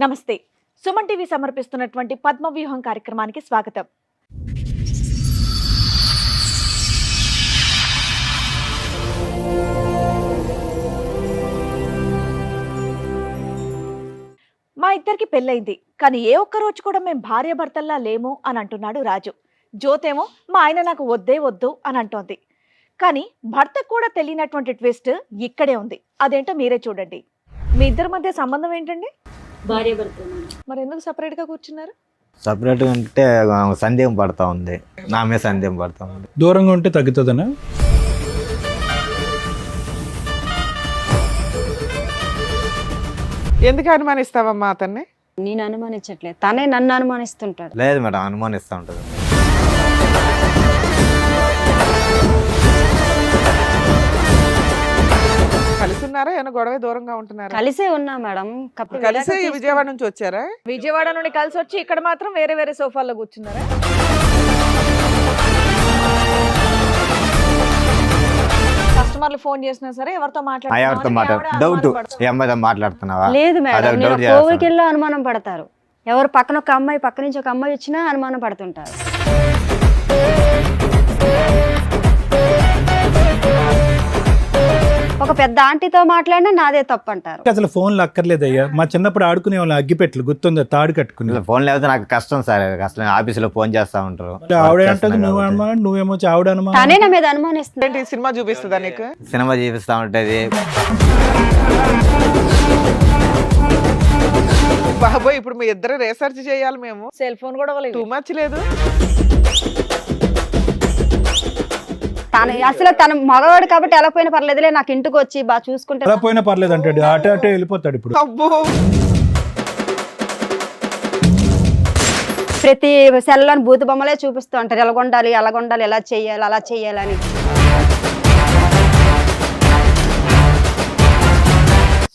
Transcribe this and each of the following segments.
నమస్తే. సుమన్ టీవీ సమర్పిస్తున్నటువంటి పద్మవ్యూహం కార్యక్రమానికి స్వాగతం. మా ఇద్దరికి పెళ్ళైంది, కానీ ఏ ఒక్క రోజు కూడా మేము భార్యాభర్తల్లా లేము అని అంటున్నాడు రాజు. జ్యోతేమో మా ఆయన నాకు వద్దే వద్దు అని అంటోంది. కానీ భర్తకు కూడా తెలియనటువంటి ట్విస్ట్ ఇక్కడే ఉంది. అదేంటో మీరే చూడండి. మీ ఇద్దరి మధ్య సంబంధం ఏంటండి? భార్యాభర్త. మరి ఎందుకు సపరేట్ గా కూర్చున్నారు? సపరేట్ అంటే సందేహం పడతా ఉంది, నా మీద సందేహం పడతా ఉంది. దూరంగా ఉంటే తగ్గుతుందనా? ఎందుకు అనుమానిస్తావమ్మా అతన్ని? నేను అనుమానించట్లేదు, తనే నన్ను అనుమానిస్తుంటాడు. లేదు మేడం, అనుమానిస్తూ ఉంటుంది. కలిసి ఉన్నారా? ఏమైనా గొడవ దూరంగా ఉంటున్నారా? కలిసే ఉన్నా మేడం. కలిసే విజయవాడ నుంచి వచ్చారా? విజయవాడ నుండి కలిసి వచ్చి ఇక్కడ మాత్రం వేరే వేరే సోఫాల్లో కూర్చున్నారా? కస్టమర్లు ఫోన్ చేసినా సరే ఎవరితో డౌట్ ఈ అమ్మాయితో మాట్లాడుతున్నావా? లేదు మేడం, అదొక నేను doubt చేస్తాను. కోవికెళ్ళి అనుమానం పడతారు. ఎవరు పక్కన ఒక అమ్మాయి, పక్క నుంచి ఒక అమ్మాయి వచ్చినా అనుమానం పడుతుంటారు. ఒక పెద్ద ఆంటీతో మాట్లాడినా నాదే తప్పు అంటారు. అసలు ఫోన్లు అక్కర్లేదయ్యా. మా చిన్నప్పుడు ఆడుకునే వాళ్ళు అగ్గిపెట్లు గుర్తుందా? తాడు కట్టుకుని ఫోన్ లేకపోతే నాకు కష్టం సార్. అసలు ఆఫీసులో ఫోన్ చేస్తా ఉంటారు. ఆవిడ అంటది నువ్వు అనుమానం, నువ్వేమో ఆవిడ అనుమానం. తనే నా మీద అనుమానిస్తుంది. ఏంటి సినిమా చూపిస్తుందా నీకు? సినిమా చూపిస్తా ఉంటది. బాబోయ్, ఇప్పుడు మీ ఇద్దరు రీసెర్చ్ చేయాలి మేము. సెల్ ఫోన్ కూడా టూ మచ్ లేదు. అసలు తన మగవాడు కాబట్టి ఎలా పోయినా పర్లేదులే, నాకు ఇంటికి వచ్చి బాగా చూసుకుంటే ఎలా పోయినా పర్లేదు అంటాడు. అటే అటే వెళ్ళిపోతాడు. ఇప్పుడు అబ్బో, ప్రతి సెల్లోని బూతు బొమ్మలే చూపిస్తూ ఉంటారు. ఎలా ఉండాలి, అలా ఉండాలి, ఎలా చెయ్యాలి, అలా చెయ్యాలని.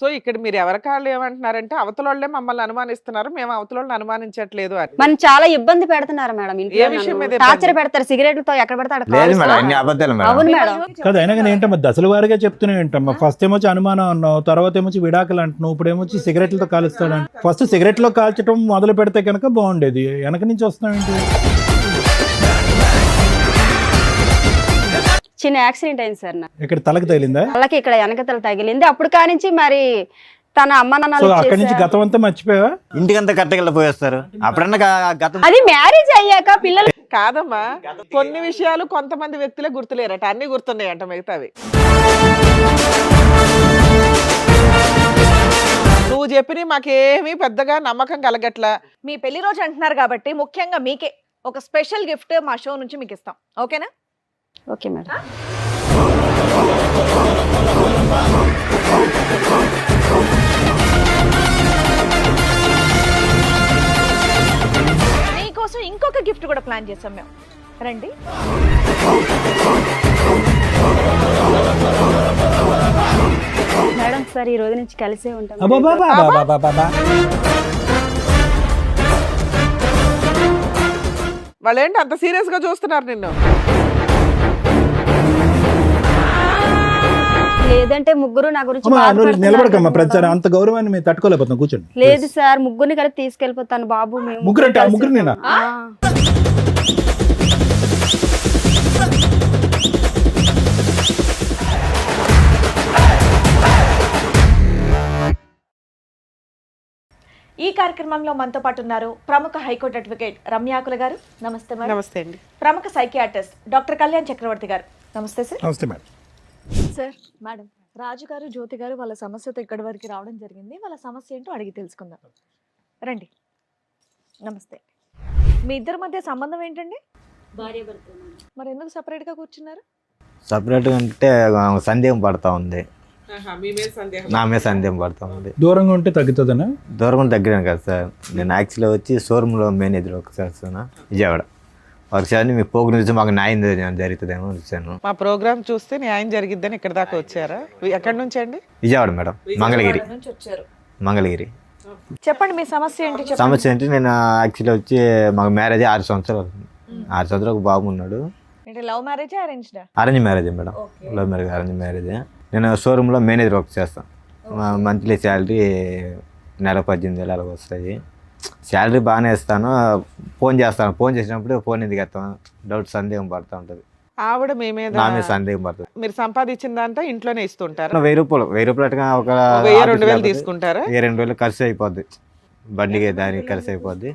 సో ఇక్కడ మీరు ఎవరి కాళ్ళు ఏమంటున్నారంటే అవతలోళ్ళే మమ్మల్ని అనుమానిస్తున్నారు, మేము అవతలోళ్ళని అనుమానించట్లేదు అని. మనం చాలా ఇబ్బంది పెడుతున్నారు మేడం. ఏ విషయం మీద ఇబ్బంది? టార్చర్ పెడతారు, సిగరెట్లతో ఎక్కడ పెడతాడు. లేదు మేడం, అన్ని అబద్ధాలు మేడం. అవును మేడం. కదా అయినా కానీ ఏంటమ్మా దశల వారిగా చెప్తూనే ఏంటమ్మా. ఫస్ట్ ఏమొచ్చి అనుమానం అన్నావు, తర్వాత ఏమొచ్చి విడాకులు అంటున్నావు, ఇప్పుడు ఏమొచ్చి సిగరెట్లతో కాలుస్తాడు. ఫస్ట్ సిగరెట్లో కాల్చడం మొదలు పెడితే కనుక బాగుండేది. వెనక నుంచి వస్తున్నావు ఏంటి? చిన్న యాక్సిడెంట్ అయింది సార్ నాకు. ఇక్కడ తలకు తగిలిందా? వాళ్ళకి ఇక్కడ వెనకతల తగిలింది. అప్పుడు కానించి మరి తన అమ్మ సో నాన్నలు అక్కడి నుంచి చేశారు. గతం అంతా మర్చిపోయావా? ఇంటికంతా కట్టగల పోయేస్తారు. అప్పుడన్నా గతం అది మ్యారేజ్ అయ్యాక పిల్లలు కాదమ్మా, కొన్ని విషయాలు కొంతమంది వ్యక్తులే గుర్తులేరట, అన్ని గుర్తున్నాయంట మిగతావి. నువ్వు చెప్పిన మాకేమీ పెద్దగా నమ్మకం కలగట్లా. మీ పెళ్లి రోజు అంటున్నారు కాబట్టి ముఖ్యంగా మీకే ఒక స్పెషల్ గిఫ్ట్ మా షో నుంచి మీకు ఇస్తాం. ఓకేనా? Okay madam. మీకోసం ఇంకొక గిఫ్ట్ కూడా ప్లాన్ చేసాం మేము. రండి. మేడం సార్, ఈ రోజు నుంచి కలిసే ఉంటాం. అబ్బబ్బబ్బబ్బబ్బబ్బబ్బ. వాళ్ళు ఏంటి అంత సీరియస్ గా చూస్తున్నారు నిన్ను? లేదంటే ముగ్గురు నా గురించి అమ్మా, నువ్వు బాధపడుతున్నారు నిలబడకమ్మా. కదా ప్రచారం మేడం. అంత గౌరవాన్ని మేము తట్టుకోలేకపోతున్నాం. కూర్చోండి. లేదు సార్, ముగ్గురిని కలిపి తీసుకెళ్ళిపోతాను బాబు. మేము ముగ్గురు అంటే ఆ కలిసి ముగ్గురు నేనా? ఆ. ఈ కార్యక్రమంలో మనతో పాటు ఉన్నారు ప్రముఖ హైకోర్టు అడ్వకేట్ రమ్యాకుల గారు. నమస్తే మేడం. నమస్తే అండి. ప్రముఖ సైకియాట్రిస్ట్ డాక్టర్ కళ్యాణ్ చక్రవర్తి గారు. నమస్తే సార్. నమస్తే మేడం. సార్, మేడం, రాజు గారు, జ్యోతి గారు వాళ్ళ సమస్యతో ఇక్కడి వరకు రావడం జరిగింది. వాళ్ళ సమస్య ఏంటో అడిగి తెలుసుకుందాం. రండి. నమస్తే. మీ ఇద్దరి మధ్య సంబంధం ఏంటండి? భార్యాభర్త. మరి ఎందుకు సపరేట్ గా కూర్చున్నారు? సపరేట్ అంటే సందేహం పడతా ఉంది, నా మీద సందేహం పడతా ఉంది. దూరంగా ఉంటే తగ్గుతుందనా? దూరం దగ్గర కదా సార్. నేను యాక్చువల్గా వచ్చి షోరూంలో మేనేజర్ ఒకసారి విజయవాడ ఒకసారి మీకు పోగు నుంచి మాకు న్యాయం జరుగుతుందేమో వచ్చాను. మా ప్రోగ్రామ్ చూస్తే న్యాయం జరిగిద్దని ఇక్కడ దాకా వచ్చారా? ఎక్కడి నుంచి అండి? విజయవాడ మేడం, మంగళగిరి. నుంచి వచ్చారు. మంగళగిరి. చెప్పండి మీ సమస్య ఏంటి? చెప్పండి. సమస్య ఏంటి, నేను యాక్చువల్గా వచ్చి మాకు మ్యారేజ్ 6 సంవత్సరాలు అవుతుంది. 6 సంవత్సరాలు ఒక బాబు ఉన్నాడు. అంటే లవ్ మ్యారేజ్ అరేంజ్డా? Arrange marriage madam. Love marriage, arrange marriage. నేను షోరూంలో మేనేజర్ వర్క్ చేస్తాను. మంత్లీ శాలరీ నెల 18,000 అలాగ వస్తాయి. శాలరీ బాగానే ఇస్తాను, ఫోన్ చేస్తాను. ఫోన్ చేసినప్పుడు ఫోన్ ఎందుకు ఎత్తాను డౌట్, సందేహం పడుతూ ఉంటుంది. ఆవిడ మీ మీద నా మీద సందేహం పడుతుంది. మీరు సంపాదించిందంతా ఇంట్లోనే ఇస్తుంటారు. 1000 రూపాయలు అట్టుగా ఒక 1000-2000 తీసుకుంటారా? 2,000 ఖర్చు అయిపోద్ది, బండికి దానికి ఖర్చు అయిపోద్ది.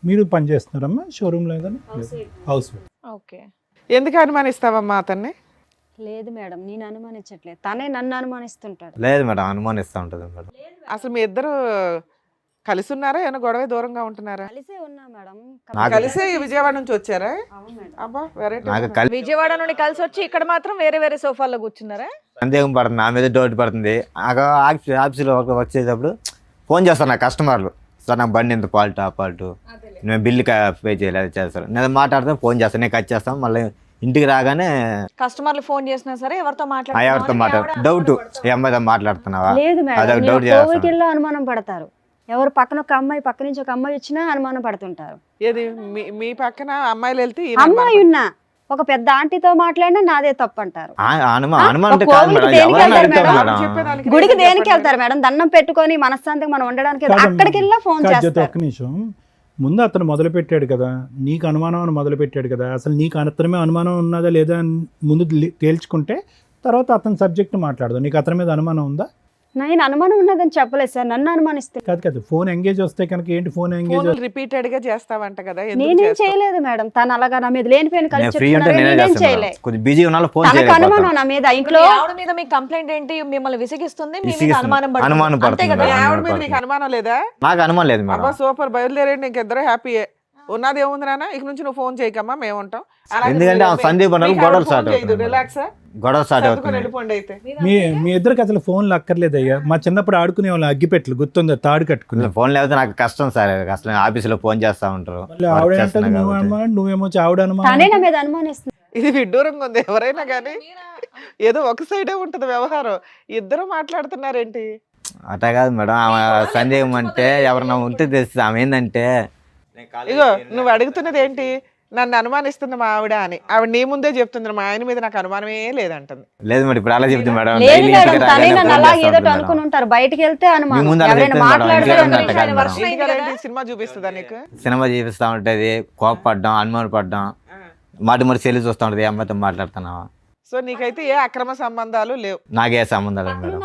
మీరు పని చేస్తున్నారమ్మా షోరూమ్ ఏదైనా? House wife. ఓకే. ఎందుకు అనుమానిస్తావమ్మా అతన్ని? లేదు మేడం, నేను అనుమానించట్లేదు, తనే నన్ను అనుమానిస్తుంటాడు. లేదు మేడం, అనుమానిస్తూ ఉంటుంది మేడం. అసలు మీ ఇద్దరు కలిసి ఉన్నారా, ఏమైనా గొడవ దూరంగా ఉంటున్నారా? కలిసే ఉన్నా మేడం. కలిసే విజయవాడ నుంచి వచ్చారా? అవును మేడం. అబ్బా వెరైటీ. నాకు విజయవాడ నుండి కలిసి వచ్చి ఇక్కడ మాత్రం వేరే వేరే సోఫాల్లో కూర్చున్నారా? సందేహం పడుతుంది, నా మీద డౌట్ పడుతుంది. ఆఫీస్లో వచ్చేటప్పుడు ఫోన్ చేస్తాను నా కస్టమర్లు, సార్ నాకు బండి ఎంత ఫాల్ట్, ఆ ఫాల్ట్, నేను బిల్లు పే చేయలేదు చేస్తారు. నేను మాట్లాడితే ఫోన్ చేస్తాను, నేను కట్ చేస్తాను. మళ్ళీ ఇంటికి రాగానే కస్టమర్లు ఫోన్ చేసినా సరే ఎవరితో ఎవరితో డౌట్, ఈ అమ్మాయితో మాట్లాడుతున్నావా? లేదు మేడం, అదొక నేను డౌట్ చేస్తాను. కోవికెళ్ళి అనుమానం పడతారు. ఎవరు పక్కన ఒక అమ్మాయి, పక్క నుంచి ఒక అమ్మాయి వచ్చినా అనుమానం పడుతుంటారు. ఏది మీ పక్కన అమ్మాయిలు వెళ్తే అమ్మాయి ఉన్నా ఒక పెద్ద ఆంటీతో మాట్లాడినా నాదే తప్పు అంటారు. అనుమానం అంటే ఒక కాదు కోవిల్కి మేడం, దేనికి ఎవరైనా వెళ్తారు అడుగుతారు మేడం? మేడం. గుడికి దేనికి వెళ్తారు మేడం? దండం పెట్టుకొని మనశ్శాంతిగా మనం ఉండడానికి అక్కడికి వెళ్ళా ఫోన్ చేస్తారు. ఒక్క నిమిషం, ముందు అతను మొదలు పెట్టాడు కదా, నీకు అనుమానం అని మొదలు పెట్టాడు కదా, అసలు నీకు అతని మీద అనుమానం ఉన్నదా లేదా అని ముందు తేల్చుకుంటే తర్వాత అతని సబ్జెక్ట్ మాట్లాడదు. నీకు అతని మీద అనుమానం ఉందా? నేను అనుమానం ఉన్నదని చెప్పలేదు సార్, నన్ను అనుమానిస్తే. కాదు ఫోన్ ఎంగేజ్ వస్తే కనుక ఏంటి ఫోన్ ఎంగేజ్? రిపీటెడ్ గా చేస్తావంట కదా, ఎందుకు నేనేం చేస్తావు? చేయలేదు మేడం, తను అలాగా నా మీద లేనిపోయిన నేను కలిసి ఫ్రీ ఉంటే నేనే నేనేం చేస్తాను చేయలే. మేడం. కొద్దిగా బిజీ ఉన్నా ఫోన్ తనకు అనుమానం నా మీద. ఇంట్లో ఆవిడ మీద మీకు కంప్లైంట్ ఏంటి? మిమ్మల్ని విసిగిస్తుంది, మీ మీద విసిగిస్తుంది. అనుమానం పడుతుంది. అనుమానం అంతే పడుతుంది కదా? మీ మేడం. ఆవిడ మీద నీకు అనుమానం లేదా? నాకు అనుమానం లేదు మేడం. అబ్బా సూపర్, బయలుదేరండి, ఇంకిద్దరు హ్యాపీయే. ఉన్నది ఏముంది నాన్న, ఇక నుంచి నువ్వు ఫోన్ చేయకమ్మా, మేము ఉంటాం. ఎందుకంటే ఆ సందీప్ అన్నారు గొడవలు స్టార్ట్ అవుతుంది. రిలాక్స్, గొడవ స్టార్ట్ అవుతుంది. వెళ్ళిపోండి అయితే. మీ ఇద్దరికి అసలు ఫోన్లు అక్కర్లేదయ్యా. మా చిన్నప్పుడు ఆడుకునే వాళ్ళు అగ్గిపెట్లు గుర్తుందా, తాడు కట్టుకుని. ఫోన్ లేకపోతే నాకు కష్టం సార్, అసలు ఆఫీసులో ఫోన్ చేస్తా ఉంటారు. మళ్ళీ ఆవిడ అంటది నువ్వు అనుమానం, నువ్వేమో ఆవిడ తనే అనుమానం. నా మీద అనుమానిస్తుంది. ఇది విడ్డూరంగా ఉంది. ఎవరైనా కానీ ఏదో ఒక సైడే ఉంటది వ్యవహారం, ఇద్దరు మాట్లాడుతున్నారేంటి? అట్లా కాదు మేడం, ఆమె సందేహం అంటే ఎవరన్నా ఉంటే తెలుస్తుంది. ఆమె ఏంటంటే ఇగో నువ్వు అడుగుతున్నది ఏంటి, నన్ను అనుమానిస్తుంది మా ఆవిడ అని. ఆవిడ నీ ముందే చెప్తుంది, మా ఆయన మీద నాకు అనుమానమే లేదంటుంది. లేదు మేడం, ఇప్పుడు అలా చెప్తుంది మేడం. లేదు డైలీ మేడం, ఇంటికి తనే రాగానే నన్ను ఫోన్ అలా చేస్తా ఏదో ఉంటుంది అనుకుని మేడం. ఉంటారు. బయటికి వెళ్తే మీ అనుమానం, ముందు అలా ఎవరైనా చెప్తుంది మేడం, మాట్లాడితే ఇంట్లో అనుమానం. ఉన్నట్టు కాదు మేడం. వర్షం ఇంటికి వెళ్ళి సినిమా చూపిస్తుందా నీకు? సినిమా చూపిస్తా ఉంటది, కోపపడ్డం, అనుమానం పడ్డం, మాటి సెల్లు చూస్తూ ఉంటది, ఏ అమ్మాయితో మాట్లాడుతున్నావా. సో నీకైతే ఏ అక్రమ సంబంధాలు లేవు. నాకే సంబంధాలు లేదు మేడం.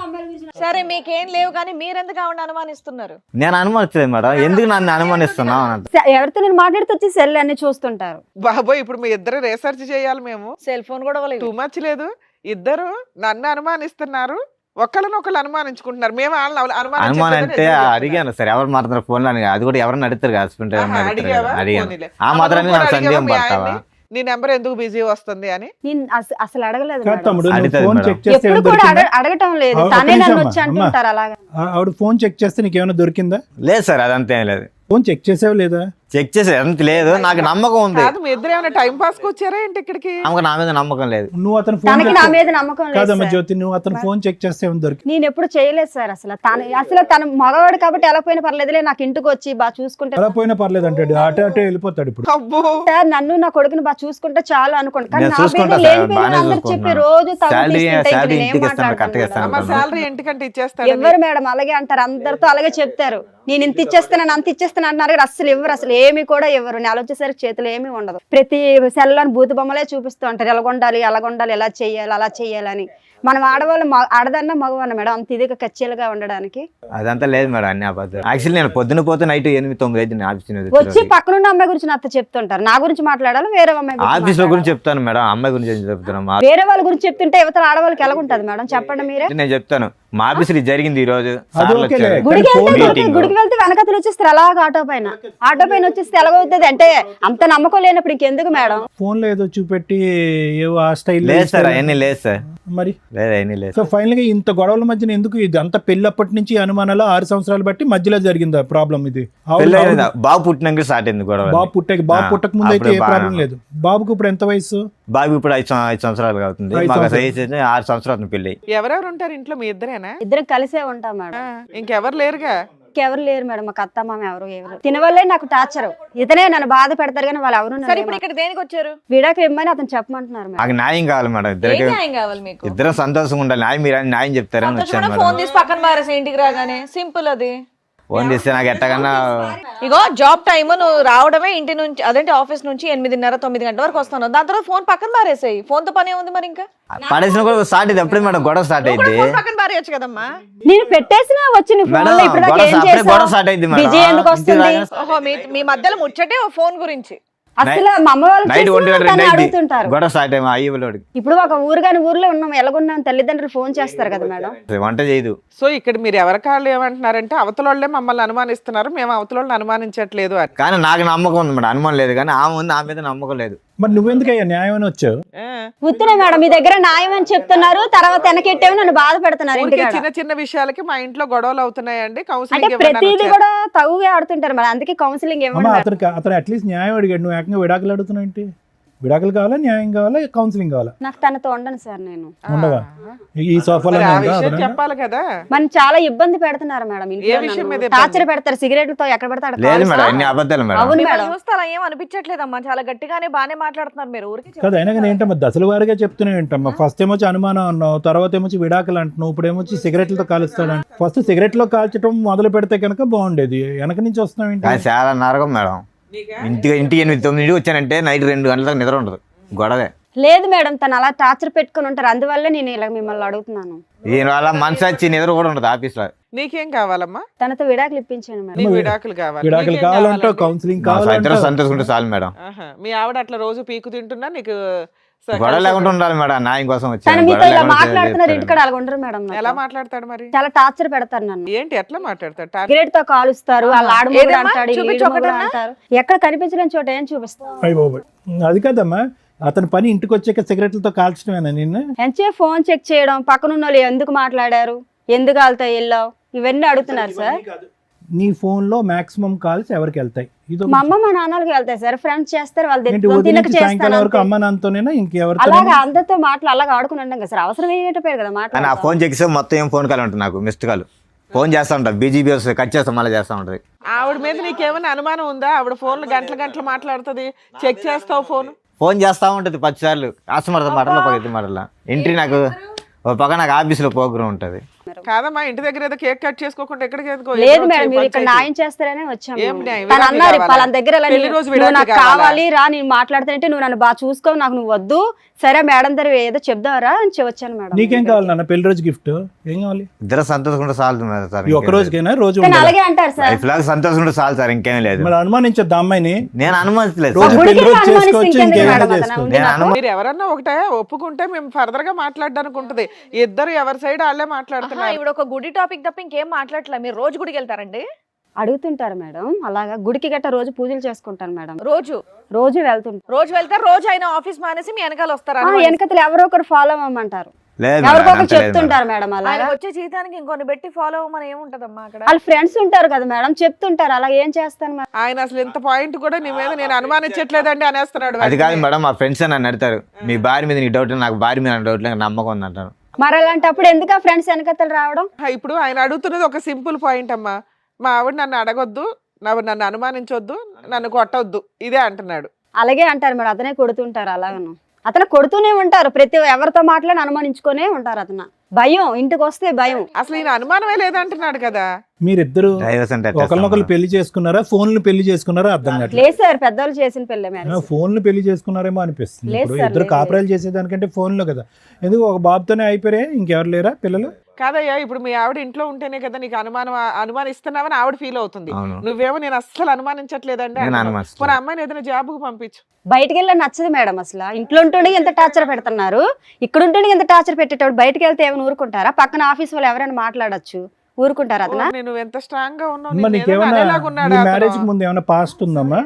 సరే మీకేం లేవు కానీ మీరెందుకు ఆవిడ అనుమానిస్తున్నారు? నేను అనుమానించలేదు మేడం, ఎందుకు నన్ను అనుమానిస్తున్నావు అని అంట. ఎవరితో నేను మాట్లాడితే వచ్చి సెల్ అన్ని చూస్తుంటారు. బాబోయ్, ఇప్పుడు మీ ఇద్దరు రీసెర్చ్ చేయాలి మేము. సెల్ ఫోన్ కూడా టూ మచ్ లేదు, ఇద్దరు నన్ను అనుమానిస్తున్నారు, ఒకళ్ళనొకళ్ళు అనుమానించుకుంటున్నారు. మేము వాళ్ళని అనుమానం అంటే అడిగాను సార్, ఎవరు మాట్లాడుతున్నారు ఫోన్ లో అని. అది కూడా ఎవరన్నా అడుగుతారు హస్బెండ్ అడిగావా? అడిగాను. పోనీలే. ఆ మాత్రాన్ని అమ్మ నాకు కూడా సందేహం అడిగావా మీ పడతావా? ఆయన్ని? నీ నెంబర్ ఎందుకు బిజీ వస్తుంది అని? నేను అసలు అడగలేదు కాదు మేడం. తమ్ముడు, నువ్వు అడుగుతుంది ఫోన్ మేడం. చెక్ చేస్తే ఎప్పుడు ఏమైనా కూడా దొరికిందా? అడగటం లేదు, ఒక్క తనే నిమిషం నన్ను అమ్మా, వచ్చి అంటుంటారు అలాగా. ఆవిడ ఫోన్ చెక్ చేస్తే నీకేమైనా దొరికిందా? లేదు సార్, అదంతా ఏం లేదు. ఫోన్ చెక్ చేసావా లేదా? చెక్ చేసి ఎంత లేదు, నాకు నమ్మకం ఉంది. కాదు, మీ ఇద్దరు ఏమైనా టైం పాస్ కి వచ్చారా ఏంటి ఇక్కడికి? ఆమెకు నా మీద నమ్మకం లేదు. నువ్వు అతను ఫోన్ తనకి నా మీద నమ్మకం లేదు కాదమ్మా సార్. జ్యోతి, నువ్వు అతను ఫోన్ చెక్ చేస్తే ఏమైనా దొరికింది? నేను ఎప్పుడు చేయలేదు సార్. అసలు తన మగవాడు కాబట్టి ఎలా పోయినా పర్లేదులే, నాకు ఇంటికి వచ్చి బాగా చూసుకుంటే అలా పోయినా పర్లేదు అంటాడు, అటే వెళ్ళిపోతాడు. ఇప్పుడు అబ్బో, సార్ నన్ను నా కొడుకుని బాగా చూసుకుంటే చాలు అనుకోండి. కానీ నేను నా చూసుకుంటా మీద సార్, లేనిపోయిన బాగానే అందరూ చెప్పి చూసుకుంటున్నాను. రోజు శాలరీ తగ్గుతుంటే ఇంటికి ఇస్తాను, కరెక్ట్గా ఇస్తాను. అమ్మ శాలరీ ఇంటికంటే ఇచ్చేస్తాడు. ఎవరు మేడం అలాగే అంటారు, అందరితో అలాగే చెప్తారు. నేను ఇంత ఇచ్చేస్తాను అంత ఇచ్చేస్తాను అంటున్నారు కానీ అసలు ఇవ్వరు, అసలు ఏమి కూడా ఇవ్వరు. నెల వచ్చేసరికి చేతులు ఏమీ ఉండదు. ప్రతి సెల్లోని బూతు బొమ్మలే చూపిస్తూ ఉంటారు, ఎలాగొండాలి అలాగొండాలి, ఎలా చెయ్యాలి అలా చెయ్యాలని. మనం ఆడవాళ్ళు ఆడదన్నా మగవన్న మేడం అంత ఇదిగా కచ్చీలుగా ఉండడానికి. అదంతా లేదు మేడం, అన్ని అబద్ధాలు. యాక్చువల్లీ నేను పొద్దున పోతే నైట్ 8-9 అయితే ఆఫీస్ వచ్చి పక్కనున్న అమ్మాయి గురించి నాతో చెప్తుంటారు. నా గురించి మాట్లాడాలి, వేరే అమ్మాయి గురించి ఆఫీస్ లో మాట్లాడాలి. గురించి చెప్తాను మేడం, అమ్మాయి గురించి ఏం చెప్తున్నాను. వేరే వాళ్ళ గురించి చెప్తుంటే యువతల ఆడవాళ్ళకి ఎలా ఉంటుంది మేడం చెప్పండి మీరే. నేను చెప్తాను, మా ఆఫీస్ లో జరిగింది ఈ రోజు. అది సార్లు ఓకేలే. వచ్చారు. గుడికి ఫోన్ వెళ్తే మీటింగ్. గుడికి వెళ్తే వెనకతలు వచ్చేస్తారు అలాగా ఆటో పైన వచ్చేస్తే ఎలాగవుతుంది అంటే అంత నమ్మకం లేనప్పుడు ఇంకెందుకు మేడం. ఫోన్ లో ఏదో చూపెట్టి ఏవో ఆ స్టైల్ లేదు సార్, అవన్నీ లేదు సార్, మరి. లేదు అవన్నీ లేదు. సో ఫైనల్ గా ఇంత గొడవల మధ్యన ఎందుకు ఇది అంత పెళ్ళప్పటి నుంచి అనుమానాలు 6 సంవత్సరాలు బట్టి మధ్యలో జరిగిందా ప్రాబ్లం? ఇది పెళ్ళి అయిందా? బాబు పుట్టినాక స్టార్ట్ అయింది గొడవ. బాబు పుట్టక ముందు అయితే ఏ ప్రాబ్లం లేదు. బాబుకు ఇప్పుడు ఎంత వయసు? బాబు ఇప్పుడు 5 సంవత్సరాలు అవుతుంది. 5 మాకు సంవత్సరాలు. వయసు అయితే 6 సంవత్సరాలు పెళ్ళి. ఎవరెవరు ఉంటారు ఇంట్లో? మీ ఇద్దరేనా? ఇద్దరం కలిసే ఉంటాం మేడం. ఇంకెవరు లేరుగా? ఎవరు లేరు మేడం, మాకు అత్త మామ ఎవరు తినవల్లే నాకు టార్చర్. ఇతనే నన్ను బాధ పెడతారు కానీ వాళ్ళు ఎవరు సరే ఇప్పుడు ఇక్కడ దేనికి వచ్చారు? విడాకు ఇమ్మని అతను చెప్పమంటున్నారు మేడం. నాకు న్యాయం కావాలి మేడం, ఏం ఇద్దరికి న్యాయం కావాలి మీకు? ఇద్దరం సంతోషంగా ఉండాలి. న్యాయం మీరు న్యాయం చెప్తారని వచ్చాను సంతోషంగా మేడం. ఫోన్ తీసి పక్కన పారేసి ఇంటికి రాగానే సింపుల్ అది. ఫోన్ చేస్తే నాకు ఎట్టకన్నా ఇగో జాబ్ టైమ్ నువ్వు రావడమే ఇంటి నుంచి అదేంటి ఆఫీస్ నుంచి 8:30 9 గంటల వరకు వస్తాను, దాని తర్వాత ఫోన్ పక్కన పారేసాయి. ఫోన్ తో పని ఉంది మరి, ఇంకా పడేసిన కూడా స్టార్ట్ అయింది. అప్పుడే మేడం గొడవ స్టార్ట్ అయింది. ఫోన్ పక్కన పారేయచ్చు కదమ్మా. నేను పెట్టేసినా వచ్చి నీ phone లో ఇప్పుడు దాకా ఏం అప్పుడే గొడవ స్టార్ట్ చేసావు? అయింది మేడం. బిజీ ఎందుకు వస్తుంది? ఓహో మీ మధ్యలో ముచ్చటే ఓ ఫోన్ గురించి. అసలు మా అమ్మ వాళ్ళు నైట్ 1 గంట చూసినా 2 అయింది. అడుగుతుంటారు. గొడవ స్టార్ట్ అయ్యి అయ్యలోడికి ఇప్పుడు ఒక ఊరు కాని ఊర్లో ఉన్నాం, ఎలాగున్నాం తల్లిదండ్రులు ఫోన్ చేస్తారు కదా మేడం. వంట చేయదు. సో ఇక్కడ మీరు ఎవరికాళ్ళు ఏమంటున్నారంటే అవతల వాళ్ళే మమ్మల్ని అనుమానిస్తున్నారు, మేము అవతల వాళ్ళని అనుమానించట్లేదు అని. కానీ నాకు నమ్మకం ఉంది మేడం, అనుమానం లేదు. కానీ ఆమె ఉంది, ఆమె మీద నమ్మకం లేదు. మరి నువ్వెందుకయ్యా న్యాయం అని వచ్చావు? ఆ. ఉత్తరే మేడం మీ దగ్గర న్యాయం అని చెప్తున్నారు, తర్వాత వెనకెట్టేవి నన్ను బాధ పెడుతున్నారు ఊరికే ఇంటికాడ. చిన్న చిన్న విషయాలకి మా ఇంట్లో గొడవలు అవుతున్నాయండి, అంటే కౌన్సిలింగ్ ప్రతిదీ కూడా తగుగా ఆడుతుంటారు మేడం, అందుకే కౌన్సిలింగ్ అమ్మ ఇవ్వండి. అతను అట్లీస్ట్ న్యాయం అడిగాడు, నువ్వు ఏకంగా విడాకులు అడుగుతున్నావు ఏంటి? విడాకులు కావాలా, న్యాయం కావాలా, కౌన్సిలింగ్ కావాలా? నాకు తనతో ఉండను సార్ నేను. ఉండవా? ఈ సోఫాలో ఆ విషయం చెప్పాలి కదా. మనం చాలా ఇబ్బంది పెడుతున్నారు మేడం ఏ విషయం మీద ఇంట్లో. ఇబ్బంది? టార్చర్ పెడతారు, సిగరెట్లతో ఎక్కడ పెడతాడు లేదు మేడం, అన్ని అబద్ధాలు మేడం. అవును మిమ్మల్ని మేడం. చూస్తే అలా ఏం అనిపించట్లేదమ్మా, చాలా గట్టిగానే బాగానే మాట్లాడుతున్నారు మీరు. ఊరికి కదా అయినా కానీ ఏంటమ్మా దశల వారిగా చెప్తున్నావు ఏంటమ్మా? ఫస్ట్ ఏమొచ్చి అనుమానం అన్నావు, తర్వాత ఏమొచ్చి విడాకులు అంటున్నావు, ఇప్పుడు ఏమొచ్చి సిగరెట్లతో కాలుస్తాడు. ఫస్ట్ సిగరెట్లో కాల్చడం మొదలు పెడితే కనుక బాగుండేది, వెనక నుంచి వస్తున్నావు ఏంటి? కానీ చాలా నరకం మేడం. ఇంటికి 8 9 వచ్చానంటే నైట్ 2 గంటల దాకా నిద్ర ఉండదు, గొడవే. లేదు మేడం, తను అలా టార్చర్ పెట్టుకుని ఉంటారు, అందువల్ల నేను ఇలా మిమ్మల్ని అడుగుతున్నాను. దీనివల్ల మనసు వచ్చి నిద్ర కూడా ఉండదు ఆఫీస్ లో. నీకేం కావాలమ్మా? తనతో విడాకులు ఇప్పించాను మేడం. నీకు విడాకులు కావాలి. విడాకులు నీకేం కావాలంటే కావాలండి? కౌన్సిలింగ్ ఇద్దరు కావాలంటే సంతోషంటే చాలు మేడం. ఆహా. మీ ఆవిడ అట్లా రోజు పీకు తింటున్నా నీకు గొడవ లేకుండా ఉండాలి మేడం, న్యాయం కోసం తను వచ్చాను. మీతో గొడవ ఇలా లేకుండా మాట్లాడుతున్నారు, చేస్తారు. ఇంటికాడ అలా ఉండరు మేడం నాతో. ఎలా మాట్లాడతాడు మరి? చాలా టార్చర్ పెడతారు నన్ను. ఏంటి ఎట్లా మాట్లాడతాడు? సిగరెట్ తో కాలుస్తారు, వాళ్ళ ఆడమూడు ఏదమ్మా? అంటాడు, ఈ చూపించు ఈడుమూడు ఒకటన్నా? అంటారు. ఎక్కడ కనిపించలేని చోట ఏం చూపిస్తారు? అయ్య బాబోయ్. అది కాదమ్మా, అతని పని ఇంటికి వచ్చాక సిగరెట్లతో కాల్చడమేనా నిన్ను? ఎంచే ఫోన్ చెక్ చేయడం, పక్కనున్న వాళ్ళు ఎందుకు మాట్లాడారు, ఎందుకు వెళ్తాయి వెళ్ళావు, ఇవన్నీ అడుగుతున్నారు సార్. నీ ఫోన్ లో మాక్సిమం కాల్స్ ఎవరికి వెళ్తాయి? ఇది మా అమ్మ మా నాన్నలకి వెళ్తాయి సార్, ఫ్రెండ్స్ చేస్తారు, వాళ్ళు ఏంటి తెచ్చుకొని ఉదయం తినక నుంచి సాయంకాలం చేస్తాను వరకు అంతే. అమ్మ నాన్నతోనేనా ఇంకెవరితో? అలాగా అందరితో మాటలు అలాగా ఆడుకుని ఉంటాం కదా సార్, అవసరం ఏంటో కదా కానీ ఆ మాట్లాడాలి. ఫోన్ చెక్కిస్తే మొత్తం ఏం ఫోన్ కాల్ ఉంటుంది, నాకు మిస్డ్ కాల్. ఫోన్ చేస్తా ఉంటా, బీజీబీ వస్తుంది, కట్ చేస్తా, మళ్ళీ చేస్తా ఉంటుంది. ఆవిడ మీద నీకేమైనా అనుమానం ఉందా? ఆవిడ ఫోన్లు గంటలు గంటలు మాట్లాడుతుంది, చెక్ చేస్తావు ఫోన్. ఫోన్ చేస్తా ఉంటుంది 10 సార్లు. కస్టమర్తో మాటల్లో పగతి మాటల ఎంట్రీ. నాకు ఒక పక్క నాకు ఆఫీస్లో ప్రోగ్రామ్ ఉంటుంది. కాదమ్మా, ఇంటి దగ్గర ఏదో కేక్ కట్ చేసుకోకుండా ఎక్కడికి ఎందుకో? లేదు ఎక్కడో మేడం, మీరు వచ్చే ఇక్కడ పంచాయతీ. న్యాయం చేస్తారనే వచ్చాము. ఏం న్యాయం? తను విడాకులు అన్నారు కావాలా? పలానా దగ్గర ఇలా పెళ్లి రోజు నువ్వు విడాకులు నాకు కావాలా? కావాలి రా, నేను మాట్లాడుతానంటే నువ్వు నన్ను బాగా చూసుకో, నాకు నువ్వు వద్దు, సరే మేడం దగ్గర ఏదో చెప్దావరా అని వచ్చాను మేడం. నీకేం కావాలి నాన్న? పెళ్లి రోజు గిఫ్ట్ ఏం కావాలి? ఇద్దరు సంతోషంగా చాలు మేడం సార్. ఈ ఒక్క రోజుకైనా రోజు కానీ ఉండాలా? అలాగే అంటారు సార్. లైఫ్ లాగా సంతోషంగా చాలు సార్, ఇంకేం లేదు. మరి అనుమానించొద్దా అమ్మాయిని? నేను అనుమతిలేదు రోజు సార్. గుడికి పెళ్లి రోజు అనుమానిస్తే చేసుకోవచ్చు, ఇంకెందుకు ఇంకేమైనా మేడం అతను? చేసుకోవచ్చు. నేను అనుమతి మీరు ఎవరన్నా ఒకటే ఒప్పుకుంటే మేము ఫర్దర్ గా మాట్లాడడానికి ఉంటది. ఇద్దరు ఎవరి సైడ్ వాళ్ళే మాట్లాడుతున్నారు. ఇప్పుడు ఒక గుడి టాపిక్ తప్ప ఇంకేం మాట్లాడట్లే. మీరు రోజు గుడికి వెళ్తారండి? అడుగుతుంటారు మేడం, అలాగా గుడికి గట్ట రోజు పూజలు చేసుకుంటాను మేడం, రోజు రోజు వెళ్తుంటారు. రోజు వెళ్తారు, రోజు ఆయన ఆఫీస్ మానేసి మీ వెనకాల వస్తారా? వెనకతలు ఎవరో ఒకరు ఫాలో అవ్వమంటారు, లేదు మేడం, ఎవరికొకరు అంత లేదు మేడం. చెప్తుంటారు మేడం. ఆయన అలాగా వచ్చే జీతానికి ఇంకొన్ని పెట్టి ఫాలో అవ్వమని ఏముంటదమ్మా అక్కడ? వాళ్ళ ఫ్రెండ్స్ ఉంటారు కదా మేడం, చెప్తుంటారు, అలా ఏం చేస్తాను మరి. ఆయన అసలు ఇంత పాయింట్ కూడా నీ మీద నేను అనుమానించట్లేదండి అనేస్తున్నాడు. అది కాదు మేడం, మా ఫ్రెండ్స్ నన్ను అడుగుతారు, మీ భార్య మీద నీకు డౌట్, నాకు భార్య మీద డౌట్ లేదు, నమ్మకం ఉంది అంటారు. మరి అలాంటప్పుడు ఎందుకు ఆ ఫ్రెండ్స్ వెనకతలు రావడం? ఇప్పుడు ఆయన అడుగుతున్నది ఒక సింపుల్ పాయింట్ అమ్మా. మా ఆవిడ నన్ను అడగొద్దు, నన్ను అనుమానించొద్దు, నన్ను కొట్టొద్దు, ఇదే అంటున్నాడు. అలాగే అంటారు మేడం, అతనే కొడుతుంటారు, అలాగను అతను కొడుతూనే ఉంటారు, ప్రతి ఎవరితో మాట్లాడి అనుమానించుకునే ఉంటారు. అతను భయం, ఇంటికి వస్తే భయం. అసలు ఈయన అనుమానమే లేదంటున్నాడు కదా. మీరిద్దరు డైవర్స్ అంటే ఎట్లా ఒకరినొకరు చేస్తాం పెళ్లి చేసుకున్నారా, ఫోన్లు పెళ్లి చేసుకున్నారా? అర్థం కావట్లేదు. లేదు సార్, పెద్దవాళ్ళు చేసిన పెళ్ళే మ్యారేజ్. ఫోన్లు పెళ్లి చేసుకున్నారేమో అనిపిస్తుంది. లేదు ఇప్పుడు సార్, ఇద్దరు లేదు. కాపురాలు చేసేదానికంటే ఫోన్లో కదా. ఎందుకు ఒక బాబుతోనే అయిపోయారే, ఇంకెవరు లేరా పిల్లలు? కాదయ్యా, ఇప్పుడు మీ ఆవిడ ఇంట్లో ఉంటేనే కదా నీకు అనుమానిస్తున్నావని ఆవిడ ఫీల్ అవుతుంది. అవును. నువ్వేమో నేను అస్సలు అనుమానించట్లేదండి నేను అంటున్నావు. అనుమానిస్తున్నాను. పోనీ అమ్మాయిని ఏదైనా జాబ్కు పంపించు. బయటికి వెళ్ళి నచ్చదు మేడం, అసలు ఇంట్లో ఉంటుండే ఎంత టార్చర్ పెడుతున్నారు, ఇక్కడ ఉంటుండే ఎంత టార్చర్ పెట్టేటప్పుడు బయటకు వెళ్తే ఏమైనా ఊరుకుంటారా? పక్కన ఆఫీస్ వాళ్ళు ఎవరైనా మాట్లాడొచ్చు, ఊరుకుంటారు అతను? నువ్వు ఎంత స్ట్రాంగ్ గా ఉన్నావు, అమ్మ, నిన్ను ఏదో నీకేమన్నా అనేలాగున్నాడు నీ అతను. మ్యారేజ్ ముందు ఏమైనా పాస్ట్ ఉందమ్మా?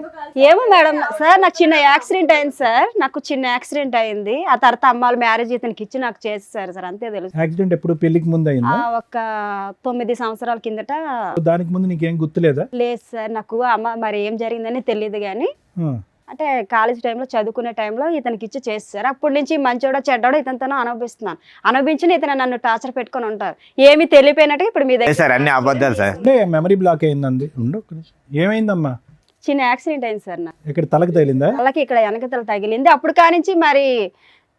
ఏమో మేడం సార్, నాకు చిన్న యాక్సిడెంట్ అయింది సార్, నాకు చిన్న యాక్సిడెంట్ అయింది. ఆ తర్వాత అమ్మాళ్ళు మ్యారేజ్ ఇతనికి ఇచ్చి నాకు చేసేసారు సార్, అంతే తెలుసు. యాక్సిడెంట్ ఎప్పుడు పెళ్లికి ముందు అయిందా? ఒక 9 సంవత్సరాల కిందట. దానికి ముందు నీకేం గుర్తులేదా? లేదు సార్, నాకు అమ్మ మరి ఏం జరిగిందని తెలియదు కానీ, ఆ. అంటే కాలేజ్ టైంలో చదువుకునే టైంలో ఇతనికి ఇచ్చి చేస్తారు. అప్పటి నుంచి మంచోడో చెడ్డాడో ఇతనితోనో అనుభవిస్తున్నాను, అనుభవించిన ఇతను నన్ను టార్చర్ పెట్టుకొని ఉంటారు. ఏమి తెలియపోయినట్టు ఇప్పుడు మీ లేదు దగ్గర సార్, అన్ని అబద్ధాలు సార్. అంటే మెమరీ బ్లాక్ అయిందండి. ఒక్క నిమిషం. ఏమైందమ్మా? చిన్న యాక్సిడెంట్ అయింది సార్, నాకు ఇక్కడ తలకు తగిలిందా? అలాగే ఇక్కడ వెనకతలు తగిలింది. అప్పుడు కానించి మరి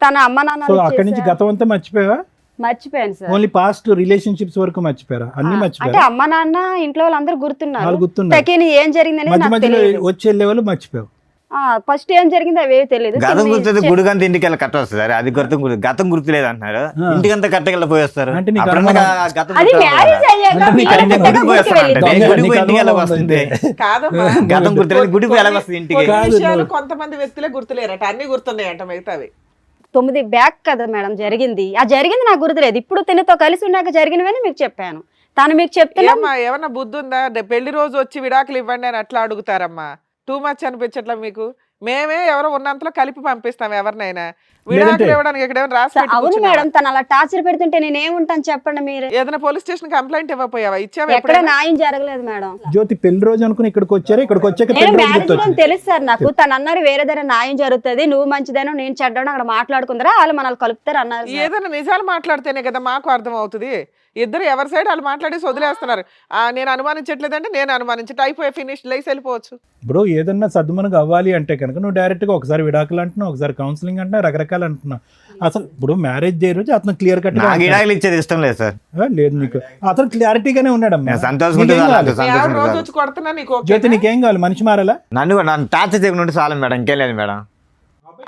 తన అమ్మ సో నాన్న అక్కడి నుంచి గతం అంతా మర్చిపోయావా? మర్చిపోయాను సార్. ఓన్లీ పాస్ట్ రిలేషన్షిప్స్ వరకు మర్చిపోయారా? అన్ని అంటే మర్చిపోయారా? అమ్మ నాన్న ఇంట్లో వాళ్ళందరూ గుర్తున్నారు. వాళ్ళు గుర్తున్నారు. తకిని ఏం జరిగింది అనేది మధ్య నాకు మధ్యలో తెలియదు. వచ్చే లెవెల్ మర్చిపోయావు. ఫస్ట్ ఏం జరిగింది అవేవి తెలియదు. గతం గుర్తుంది, గుడికంతా ఇంటికి వెళ్ళి కట్ట వస్తుంది సార్. అది గతం గుర్తులేదు అంటున్నారు, ఇంటికంతా కట్టకెళ్ళి పోయేస్తారు. అంటే నీకు అప్పుడన్నా గతం అది గుర్తు మ్యారేజ్ అయ్యాక అంటే నీకు మీరు అన్ని పెద్దగా గుడికి గుడికి పోయేస్తారు వెళ్ళింది. అంటే దొంగ గుడికి నీకు ఇంటికి అనుభవం వస్తుంది. కాదమ్మా గతం గుర్తులేదు, గుడికి ఎలా వస్తుంది ఇంటికి? కొన్ని కాదు, విషయాలు నువ్వు- కొంతమంది వ్యక్తులే గుర్తులేరట, అన్ని గుర్తున్నాయంట మిగతావి. 9 బ్యాక్ కదా మేడం జరిగింది. ఆ జరిగింది నాకు గుర్తులేదు. ఇప్పుడు తినతో కలిసి ఉన్నాక జరిగినవని మీకు చెప్పాను. తను మీకు చెప్తున్నా ఏమ్మా ఏమన్నా బుద్ధి ఉందా? పెళ్లి రోజు వచ్చి విడాకులు ఇవ్వండి అని అట్లా అడుగుతారమ్మా. టూ మచ్ అనిపించట్లా మీకు? మేమే ఎవరో ఉన్నంతలో కలిపి పంపిస్తాం ఎవరినైనా. విడాకులు ఇవ్వడానికి ఇక్కడ ఏమైనా రాసి పెట్టి అవును కూర్చున్నావా? మేడం, తను అలా టార్చర్ పెడుతుంటే నేనేముంటాను చెప్పండి మీరే. ఏదైనా పోలీస్ స్టేషన్ కంప్లైంట్ ఇవ్వకపోయావా? ఇచ్చావా ఎక్కడ ఎప్పుడైనా? న్యాయం జరగలేదు మేడం. జ్యోతి పెళ్లి రోజు అనుకుని ఇక్కడికి వచ్చారు, ఇక్కడికి వచ్చాక నేను పెళ్లి రోజు మ్యారేజ్ లో గుర్తొచ్చింది. తెలుసు సార్ నాకు. తను అన్నారు వేరే దగ్గర న్యాయం జరుగుతుంది, నువ్వు మంచిదేనో నేను చెడ్డాను అక్కడ మాట్లాడుకుందరా, వాళ్ళు మనల్ని కలుపుతారు అన్నారు సార్. ఏదైనా నిజాలు మాట్లాడితేనే కదా మాకు అర్థం అవుతుంది. ఇద్దరు ఎవరి సైడ్ వాళ్ళు మాట్లాడేసి వదిలేస్తున్నారు. నేను అనుమానించట్లేదంటే నేను అనుమానించట్టు అయిపోయి ఫినిష్ లేసి వెళ్ళిపోవచ్చు. ఇప్పుడు ఏదన్నా సద్దుమనకు అవ్వాలి అంటే కనుక నువ్వు డైరెక్ట్ గా ఒకసారి విడాకులు అంటున్నావు, ఒకసారి కౌన్సిలింగ్ అంటున్నావు, రకరకాలు అంటున్నావు. అసలు ఇప్పుడు మ్యారేజ్ డే రోజు అతను క్లియర్ కట్ నాకు విడాకులు ఇచ్చేది ఇష్టం లేదు సార్. లేదు నీకు అతను క్లారిటీగానే ఉన్నాడమ్మా. నేను సంతోషంగా ఉంటే నీకేం చాలు, కావాలి? నాకు మీ ఆవిడ సంతోషంగా రోజు చాలు. వచ్చి కొడుతున్నా నీకు ఓకేనా? జ్యోతి నీకేం కావాలి? మనిషి మారాలా? నన్ను టార్చర్ చేయకుండా ఉంటే చాలు మేడం, ఇంకేం లేదు మేడం.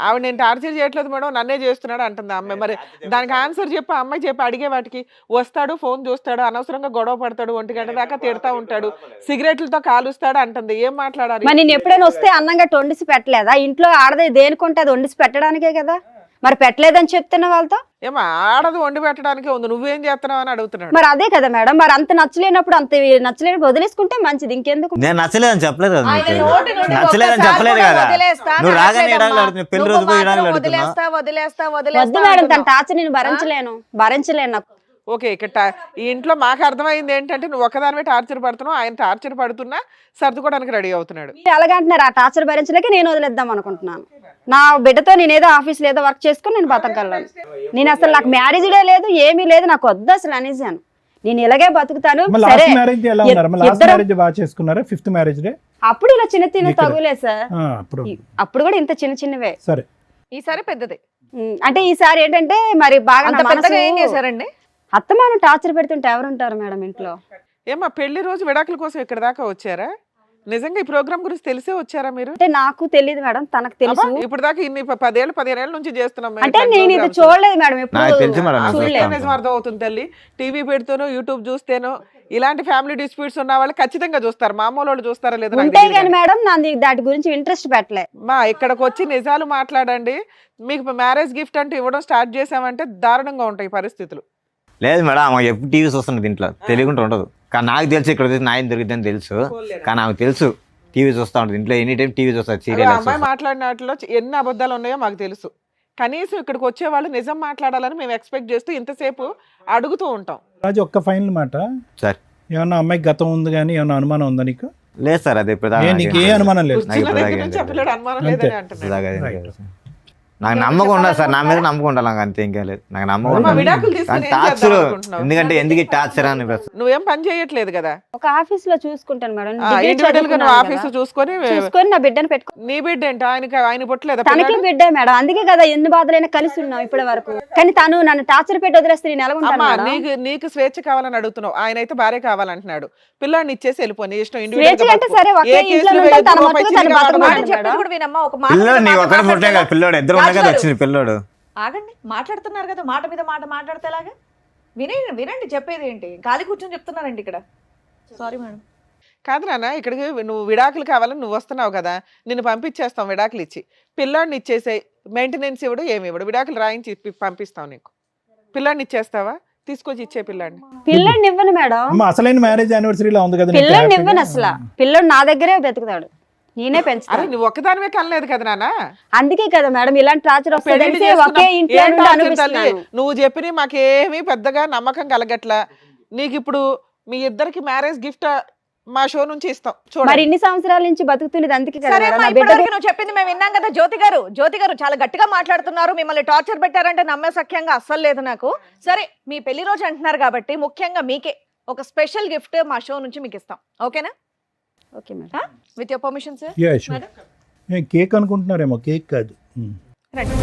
ఆవిడ నేను టార్చర్ చేయట్లేదు మేడం, నన్నే చేస్తున్నాడు అంటుంది ఆ అమ్మాయి. మరి దానికి ఆన్సర్ చెప్పి ఆ అమ్మాయి చెప్పి అడిగే వాటికి వస్తాడు, ఫోన్ చూస్తాడు, అనవసరంగా గొడవ పడతాడు, 1 గంట దాకా తిడతా ఉంటాడు, సిగరెట్లతో కాలుస్తాడు అంటుంది. ఏం మాట్లాడాలి? మరి నేను ఎప్పుడైనా వస్తే అన్నంగా వండిసి పెట్టలేదా? ఇంట్లో ఆడదే దేనికుంటే అది వండిసి పెట్టడానికే కదా. మరి పెట్టలేదని చెప్తున్న వాళ్ళతో. ఏమో ఆడది వండి పెట్టడానికే ఉంది, నువ్వేం చేస్తున్నావు అని అడుగుతున్నాడు. మరి అదే కదా మేడం, మరి అంత నచ్చలేనప్పుడు అంత నచ్చలేనప్పుడు వదిలేసుకుంటే మంచిది, ఇంకెందుకు. నేను నచ్చలేదని చెప్పలేదు కదా ఆయన నీకు. నోటి నుండి నచ్చలేదని ఒక్కసారి చెప్పలేదు కూడా కదా. వదిలేస్తా అని నువ్వు రాగానే అనట్లేదమ్మా. విడాకులు అడుగుతున్నావు, పెళ్లి నువ్వు రోజు పోయి విడాకులు మాత్రం అడుగుతున్నావు. వద్దు మేడం, తన టార్చర్ నేను భరించలేను నాకు. ఓకే, ఇక్కడ ఈ ఇంట్లో మాకు అర్థమైంది ఏంటంటే నువ్వు ఒకదానివే టార్చర్ పడుతున్నావు, ఆయన టార్చర్ పడుతున్నా సర్దుకోవడానికి రెడీ అవుతున్నాడు. మీరు అలాగే అంటున్నారు, ఆ టార్చర్ భరించలేక నేను వదిలేద్దాం అనుకుంటున్నాను. నా బిడ్డతో నేనేదో ఆఫీస్లో ఏదో వర్క్ చేసుకుని నేను బతకగలను. నేను అసలు నాకు మ్యారేజ్ డే లేదు, ఏమీ లేదు, నాకు వద్దు అసలు అనేసాను. నేను ఇలాగే బతుకుతాను. సరే లాస్ట్ మ్యారేజ్ ఎలా ఉన్నారు? లాస్ట్ ఇద్దరం- మ్యారేజ్ బాగా చేసుకున్నారా? 5th మ్యారేజ్ డే అప్పుడు ఇలా చిన్న తగులే సార్. అప్పుడు అప్పుడు కూడా ఇంత చిన్నవే. సరే. ఈసారి పెద్దది. అంటే ఈసారి ఏంటంటే మరి బాగా అంత నా మనసు- పెద్దగా ఏం చేశారండి? అత్తమాను టార్చర్ పెడుతుంటే ఎవరుంటారు మేడం ఇంట్లో? ఏమా పెళ్లి రోజు విడాకుల కోసం ఇక్కడ దాకా వచ్చారా? నిజంగా ఈ ప్రోగ్రామ్ గురించి తెలిసే వచ్చారా మీరు? అంటే నాకు తెలియదు మేడం, తనకు తెలుసు. ఇప్పుడు దాకా ఇన్ని 10 ఏళ్ళ నుంచి చేస్తున్నాం మేము అంటే ఇట్లాంటి నేను ఇది programs. చూడలేదు మేడం, నాకు తెలుసు మేడం, ఎప్పుడు నాకు చూడలేదు. తెలుసు. నిజం అర్థం అవుతుంది తల్లి. టీవీ పెడుతూనో యూట్యూబ్ చూస్తేనో ఇలాంటి ఫ్యామిలీ డిస్ప్యూట్స్ ఉన్న వాళ్ళు ఖచ్చితంగా చూస్తారు. మామూలు వాళ్ళు చూస్తారా లేదా నాకు ఉంటాయి తెలియదు కానీ కానీ. మేడం నాది దాటి గురించి ఇంట్రెస్ట్ పెట్టలే. మా ఇక్కడికి వచ్చి నిజాలు మాట్లాడండి. మీకు మ్యారేజ్ గిఫ్ట్ అంటే ఇవ్వడం స్టార్ట్ చేసామంటే దారుణంగా ఉంటాయి పరిస్థితులు. లేదు మేడం, ఆమె ఎప్పుడు టీవీ చూస్తున్నది ఇంట్లో, తెలియకుండా ఉండదు. కానీ నాకు తెలుసు ఇక్కడ వచ్చి న్యాయం దొరికిందని తెలుసు. కానీ ఆమెకు తెలుసు టీవీ చూస్తూ ఉంటుంది ఇంట్లో, ఎనీ టైం టీవీ చూస్తారు, అదే సీరియల్ ఆ అమ్మాయి మాట్లాడిన వాటిలో ఎన్ని అబద్ధాలు ఉన్నాయో మాకు తెలుసు. కనీసం ఇక్కడికి వచ్చే వాళ్ళు నిజం మాట్లాడాలని మేము ఎక్స్పెక్ట్ చేస్తూ ఇంతసేపు అడుగుతూ ఉంటాం. రాజు ఒక్క ఫైనల్ మాట, సార్. ఏమన్నా అమ్మాయికి గతం ఉంది కానీ ఏమన్నా అనుమానం ఉందా నీకు? లేదు సార్, అది ఇప్పుడు దాకా నీకు ఏ అనుమానం లేదు. నాకు చిన్న ఇప్పుడు దగ్గర దాకా నుంచి ఏం చెప్పలేడు, అనుమానం అంతే. లేదని అంటున్నాడు. ఇప్పుడు దాకా ఏం లేదు. నాకు నమ్మకం ఉండదు సార్, నా మీద నమ్మకం ఉండాలి, నాకు అంతే, ఇంకేం లేదు. నాకు నమ్మకం అమ్మా, ఉండదు. విడాకులు తీసుకుని కానీ ఏం టార్చర్ చేద్దాం అనుకుంటున్నావు? ఎందుకంటే ఎందుకు టార్చర్ అని నువ్వేం పని చేయట్లేదు కదా. ఒక ఆఫీస్ లో చూసుకుంటాను మేడం. డిగ్రీ ఇండివిజువల్ గా నువ్వు చదువుకున్నాను ఆఫీస్ కదా. చూసుకొని చూసుకొని నా బిడ్డను పెట్టుకో. నీ బిడ్డ ఏంటి? ఆయన పుట్టలేదా తనకి పిల్లాడు? బిడ్డే మేడం, అందుకే కదా ఎన్ని బాధలైనా కలిసి ఉన్నాం ఇప్పటి వరకు. కానీ తను నన్ను టార్చర్ పెట్టి వదిలేస్తే నేను ఎలా ఉంటాను అమ్మా, మేడం? నీకు స్వేచ్ఛ కావాలని అడుగుతున్నావు, ఆయన అయితే భార్య కావాలంటున్నాడు. పిల్లాడిని ఇచ్చేసి వెళ్ళిపో, నీ ఇష్టం. స్వేచ్ఛ అంటే సరే, ఒకే ఇంట్లో ఉంటా, తన మట్టుకు తను మాట బతకమని చెప్పేది మేడం. కూడా వినమ్మా. ఒక మాట పిల్లోడు మీద నీ మాట ఒక్కడే పుట్టే కదా, పిల్లోడు ఇద్దరు ఉన్నాయి కదా, రాజు వచ్చింది పిల్లోడు. ఆగండి, మాట్లాడుతున్నారు కదా, మాట మీద మాట మాట్లాడితే ఎలాగా? వినండి చెప్పేది ఏంటి? ఖాళీ కూర్చొని చెప్తున్నారండి ఇక్కడ. Sorry madam. కాదు నాన్న, ఇక్కడికి నువ్వు విడాకులు కావాలని నువ్వు వస్తున్నావు కదా, నిన్ను పంపించేస్తాం విడాకులు ఇచ్చి. పిల్లాడిని ఇచ్చేసే మెయింటెనెన్స్ ఇవ్వడు, ఏమి ఇవ్వడు, విడాకులు రాయించి పంపిస్తాం నీకు. పిల్లాడిని ఇచ్చేస్తావా? తీసుకొచ్చి ఇచ్చే పిల్లాడిని. పిల్లని ఇవ్వను మేడం, అమ్మ, అసలైన మ్యారేజ్ యానివర్సరీలో ఉంది కదా నీకు పిల్లని హ్యాపీగా? ఇవ్వను అసలు. పిల్లడు నా దగ్గరే బతుకుతాడు, నేనే అరే పెంచుతాను. నువ్వు ఒక్కదానివే కనలేదు కదా నాన్న. అందుకే కదా మేడం ఇలాంటి టార్చర్ పెళ్లి వస్తుంది. ఒకే ఇంట్లో ఏం నుండి టార్చర్ తల్లి? అనుభవిస్తున్నాను. నువ్వు చెప్పిన మాకేమీ పెద్దగా నమ్మకం కలగట్లా. నీకు ఇప్పుడు మీ ఇద్దరికి మ్యారేజ్ గిఫ్ట్ మా షో నుంచి ఇస్తాం మరి చూడండి. ఇన్ని సంవత్సరాల నుంచి బతుకుతున్నది అందుకే కదా సరే మేడం. అమ్మా, నా ఇప్పటివరకు బిడ్డకి నువ్వు చెప్పింది మేము విన్నాం కదా. జ్యోతి గారు చాలా గట్టిగా మాట్లాడుతున్నారు. మిమ్మల్ని టార్చర్ పెట్టారంటే నమ్మే సఖ్యంగా అస్సలు లేదు నాకు. సరే, మీ పెళ్లి రోజు అంటున్నారు కాబట్టి ముఖ్యంగా మీకే ఒక స్పెషల్ గిఫ్ట్ మా షో నుంచి మీకు ఇస్తాం. ఓకేనా? Okay madam. With your permission sir. Yeah, sure. Cake అనుకుంటున్నారేమో, కేక్ కాదు. రండి.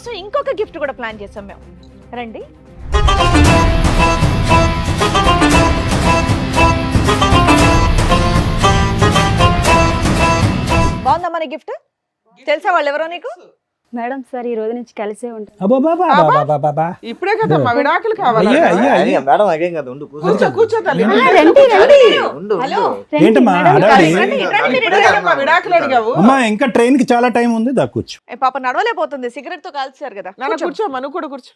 మీకోసం ఇంకొక గిఫ్ట్ కూడా ప్లాన్ చేసాం మేము. రండి. బాగుందా మన గిఫ్ట్? తెలుసా వాళ్ళు ఎవరో నీకు? మేడం సార్ ఈ రోజు నుంచి కలిసే ఉంటాం. అబ్బా ఇప్పుడే కదమ్మా విడాకులు కావాలి. అయ్యా, అయ్యా, అయ్యా. మేడం అదేం కదా, ఉండు కూర్చో కూర్చో తల్లి. రండి రండి. ఉండు హలో. ఏంటమ్మా హడావిడి? ఇప్పుడే కదమ్మా విడాకులు అడిగావు. అమ్మా ఇంకా ట్రైన్ కి చాలా టైం ఉంది, దా కూర్చో. ఏ పాప నడవలేకపోతుంది, సిగరెట్ తో కాల్చారు కదా. నాన్న కూర్చోమ్మా, నువ్వు కూడా కూర్చో.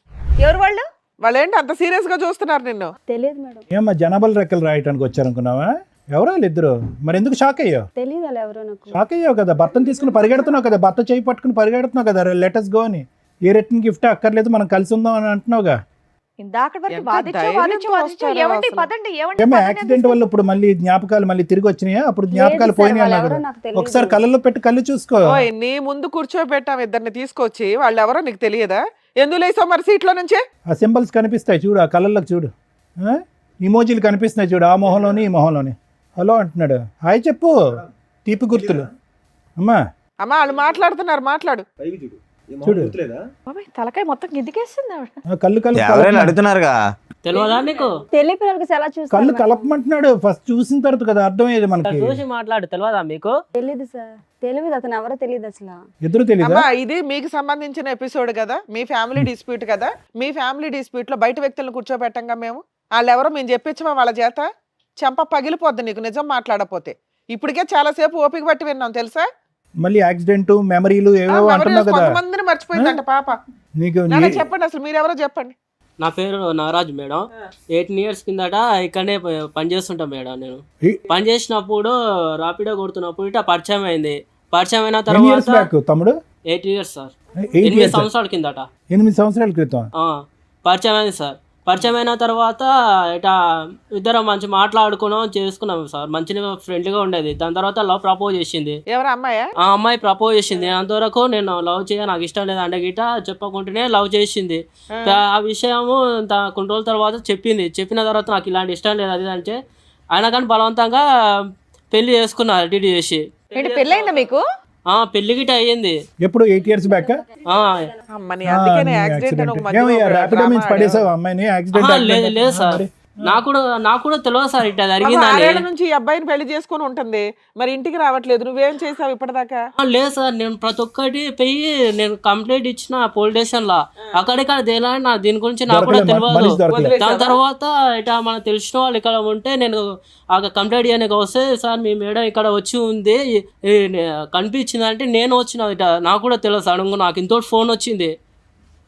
ఎవరు వాళ్ళు? వాళ్ళు ఏంటి అంత సీరియస్ గా చూస్తున్నారు నిన్ను? తెలియదు మేడం. ఏమ్మా జనాభాలు రెక్కలు రాయటానికి వచ్చారనుకున్నావా? ఎవరో వాళ్ళిద్దరు. మరి ఎందుకు షాక్ అయ్యావు? తెలియదు అలా ఎవరో నాకు. షాక్ అయ్యావు కదా, భర్తను తీసుకుని పరిగెడుతున్నావు కదా, భర్త చేయి పట్టుకుని పరిగెడుతున్నావు కదా, లెటర్స్ గో అని. ఏ రిటర్న్ గిఫ్ట్ అక్కర్లేదు, మనం కలిసి ఉందాం అని అంటున్నావుగా. ఇందాక వరకు ఎంత వాదించు ధైర్యంతో వాదించు వాదించు. వస్తారో ఏమండి అసలు. పదండి, ఏమండి ఏమో పదండి యాక్సిడెంట్ అని వల్ల ఇప్పుడు మళ్ళీ జ్ఞాపకాలు మళ్ళీ తిరిగి వచ్చినాయా? అప్పుడు జ్ఞాపకాలు లేదు సార్, పోయినాయి వాళ్ళు అన్నా ఎవరో కదా. నాకు తెలియదు. ఒకసారి కళ్ళల్లో పెట్టి కళ్ళు చూసుకో. ఓయ్ నీ ముందు కూర్చోబెట్టాం ఇద్దరిని తీసుకొచ్చి, వాళ్ళు ఎవరో నీకు తెలియదా? ఎందుకు లేసావు మరి సీట్లో నుంచే? ఆ సింబల్స్ కనిపిస్తాయి చూడు, ఆ కళ్ళల్లోకి చూడు, ఇమోజీలు కనిపిస్తున్నాయి చూడు, ఆ మొహంలోని ఈ మొహంలోని. హలో అంటున్నాడు, హాయ్ చెప్పు, తీపి గుర్తులు. అమ్మా అమ్మా వాళ్ళు మాట్లాడుతున్నారు, మాట్లాడు. చూడు. బాబాయ్, తలకాయ మొత్తం గిద్దికేస్తుంది ఆవిడ. ఆ కళ్ళు ఎవరైనా కలప అడుగుతున్నారుగా. తెలియదా నీకు? తెలియ పిల్లలకి ఎలా చూస్తారు కళ్ళు మేడం? కలపమంటున్నాడు. ఫస్ట్ చూసిన తర్వాత కదా అర్థమయ్యేది మనకి. చూసి మాట్లాడు. తెలియదా మీకు? తెలీదు సార్, తెలియదు, అతను ఎవరో తెలియదు అసలు. ఎదురు తెలీదా? అమ్మా ఇది మీకు సంబంధించిన ఎపిసోడ్ కదా, మీ ఫ్యామిలీ డిస్ప్యూట్ కదా. మీ ఫ్యామిలీ డిస్ప్యూట్ లో బయట వ్యక్తులను కూర్చోబెట్టంగా మేము. వాళ్ళు ఎవరో మేము చెప్పించమా వాళ్ళ చేత? చెంప పగిలిపోద్ది నీకు నిజం మాట్లాడపోతే. ఇప్పటికే చాలా సేపు ఓపిక పట్టి విన్నాం తెలుసా. మళ్ళీ యాక్సిడెంట్ మెమరీలు ఏవేవో అంటున్నావు కదా. కొంతమందిని మర్చిపోయిందంట పాప. నీకు నాన్న చెప్పండి అసలు మీరెవరో చెప్పండి. నా పేరు నాగరాజు మేడం. 18 years కిందట ఇక్కడనే పని చేస్తుంటా మేడం. నేను పని చేసినప్పుడు రాపిడో కొడుతున్నప్పుడు ఇట్లా పరిచయం అయింది. పరిచయం అయిన ఇయర్స్ తర్వాత బ్యాక్ తమ్ముడు? 8 years సార్. 8 8 years. సంవత్సరాల కిందట. 8 సంవత్సరాల క్రితం. పరిచయం అయింది సార్. పరిచయం అయిన తర్వాత ఇట్లా ఇద్దరం మంచి మాట్లాడుకున్నాం, చేసుకున్నాం సార్. మంచిగా ఫ్రెండ్లీగా ఉండేది. దాని తర్వాత లవ్ ప్రపోజ్ చేసింది. ఎవరు అమ్మాయా? ఆ అమ్మాయి ప్రపోజ్ చేసింది. అంతవరకు నేను లవ్ చేయ, నాకు ఇష్టం లేదు అంటే గిట చెప్పకుంటేనే లవ్ చేసింది. ఆ విషయము కొన్ని రోజుల తర్వాత చెప్పింది. చెప్పిన తర్వాత నాకు ఇలాంటి ఇష్టం లేదు అది అంటే అయినా కానీ బలవంతంగా పెళ్లి చేసుకున్నా డిడి చేసి. ఏంటి పెళ్ళయిందా మీకు? పెళ్లి గిట అయ్యింది. ఎప్పుడు 8 years బ్యాక్? అమ్మని అందుకనే యాక్సిడెంట్ అని ఒక మధ్యలో ఒక ర్యాపిడో డ్రామా మీన్స్ పడేసావు అమ్మాయిని యాక్సిడెంట్? లేదు సార్, నాకు కూడా తెలియదు సార్ ఇట్లా జరిగిందని. 6 ఏళ్ల నుంచి ఈ అబ్బాయిని పెళ్లి చేసుకుని ఉంటుంది, మరి ఇంటికి రావట్లేదు. నువ్వేం చేసావు ఇప్పటిదాకా? లేదు సార్, నేను ప్రతి ఒక్కటి పోయి నేను కంప్లైంట్ ఇచ్చిన పోలీస్ స్టేషన్ లో. అక్కడిక్కడ తేలా దీని గురించి నాకు కూడా మనిషి తెలియదు. దొరకలేదు. దాని తర్వాత ఇట్లా మనకు తెలిసిన వాళ్ళు ఇక్కడ ఉంటే నేను ఆ కంప్లైంట్ చేయడానికి వస్తే సార్ మీ మేడం ఇక్కడ వచ్చి ఉంది కనిపించింది అంటే నేను వచ్చిన ఇట నాకు కూడా తెలియదు. సడన్గా నాకు ఇంతోటి ఫోన్ వచ్చింది.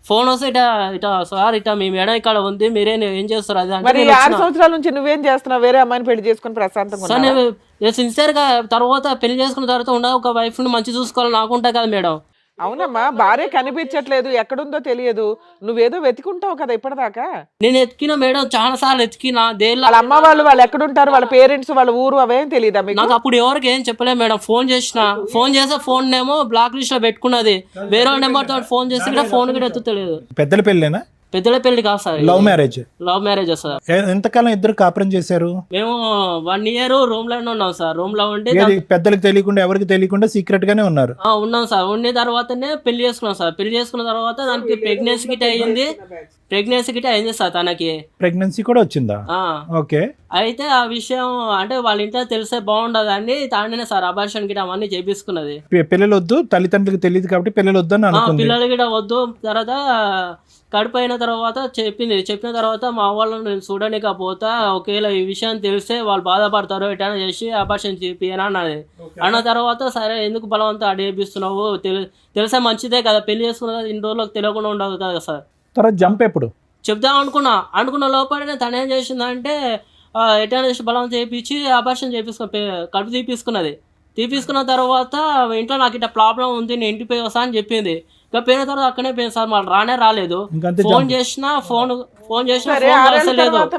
ఫోన్ వస్తే ఇట సార్ ఇట మీ మేడం ఇక్కడ ఉంది, మీరే ఏం చేస్తారు అది మరి అంటే 6 సంవత్సరాల నుంచి నువ్వేం చేస్తున్నావు? వేరే అమ్మాయిని పెళ్లి చేసుకుని ప్రశాంతంగా సార్ ఉన్నావా? నేను సిన్సియర్ గా తర్వాత పెళ్లి చేసుకున్న తర్వాత ఒక వైఫ్ ని మంచి చూసుకోవాలి నాకు ఉంటాయి కదా మేడం. అవునమ్మా, భార్య కనిపించట్లేదు, ఎక్కడుందో తెలియదు, నువ్వేదో వెతుకుంటావు కదా ఇప్పటిదాకా. నేను ఎతికిన మేడం, చాలా సార్లు ఎతికిన. వాళ్ళ అమ్మ వాళ్ళు ఎక్కడుంటారు, వాళ్ళ పేరెంట్స్, వాళ్ళ ఊరు అవేం తెలియదా మీకు? నాకు అప్పుడు ఎవరికి ఏం చెప్పలేదు మేడం. ఫోన్ చేస్తే ఫోన్ ఏమో బ్లాక్ లిస్ట్ లో పెట్టుకున్నది. వేరే నెంబర్ తోటి ఫోన్ చేస్తే కూడా ఫోన్ కూడా ఎత్తుతలేదు. పెద్దల పెళ్ళేనా? పెద్దల పెళ్లి కాదు sir, love marriage. Love marriage sir. ఎంతకాలం ఇద్దరు కాపురం చేశారు? మేము 1 year రూమ్ లోనే ఉన్నాం సార్. రూమ్ లో ఉండి పెద్దలకు తెలియకుండా ఎవరికి తెలియకుండా సీక్రెట్ గానే ఉన్నారు? ఉన్నాం సార్. ఉన్న తర్వాతనే పెళ్లి చేసుకున్నాం సార్. పెళ్లి చేసుకున్న తర్వాత దానికి ప్రెగ్నెన్సీ గిట్ అయింది సార్. తనకి ప్రెగ్నెన్సీ కూడా వచ్చిందా? ఓకే. అయితే ఆ విషయం అంటే వాళ్ళ ఇంట్లో తెలిసే బాగుండదు అని తానే సార్ అబార్షన్ గిట అవన్నీ చేపించుకున్నది. పిల్లలు వద్దు, తల్లిదండ్రులకు తెలియదు కాబట్టి పిల్లలు వద్దు అని అనుకుంది. పిల్లలు గిట వద్దు. తర్వాత కడుపు అయిన తర్వాత చెప్పిన తర్వాత మా వాళ్ళని నేను చూడలేకపోతా, ఒకవేళ ఈ విషయం తెలిస్తే వాళ్ళు బాధపడతారు, ఎటైనా చేసి అబార్షన్ చేపియని అన్నది. అన్న తర్వాత సరే ఎందుకు బలవంతం అడిగిస్తున్నావు, తెలిసే మంచిదే కదా, పెళ్లి చేసుకున్న ఇన్ని రోజులకు తెలియకుండా ఉండదు కదా సార్. తర్వాత జంప్ ఎప్పుడు చెప్దాం అనుకున్న లోపలనే తను ఏం చేసిందంటే ఎటైనా చేసి బలవంతం చేయించి అబార్షన్ కడుపు తీపించుకున్న తర్వాత ఇంట్లో నాకు ఇట్లా ప్రాబ్లం ఉంది, నేను ఇంటికి పోయి వస్తా అని చెప్పింది. ఇంకా పోయిన తర్వాత అక్కడే పోయింది సార్, మళ్ళీ రాలేదు. ఫోన్ చేసినా సరే 6 ఏళ్ల తర్వాత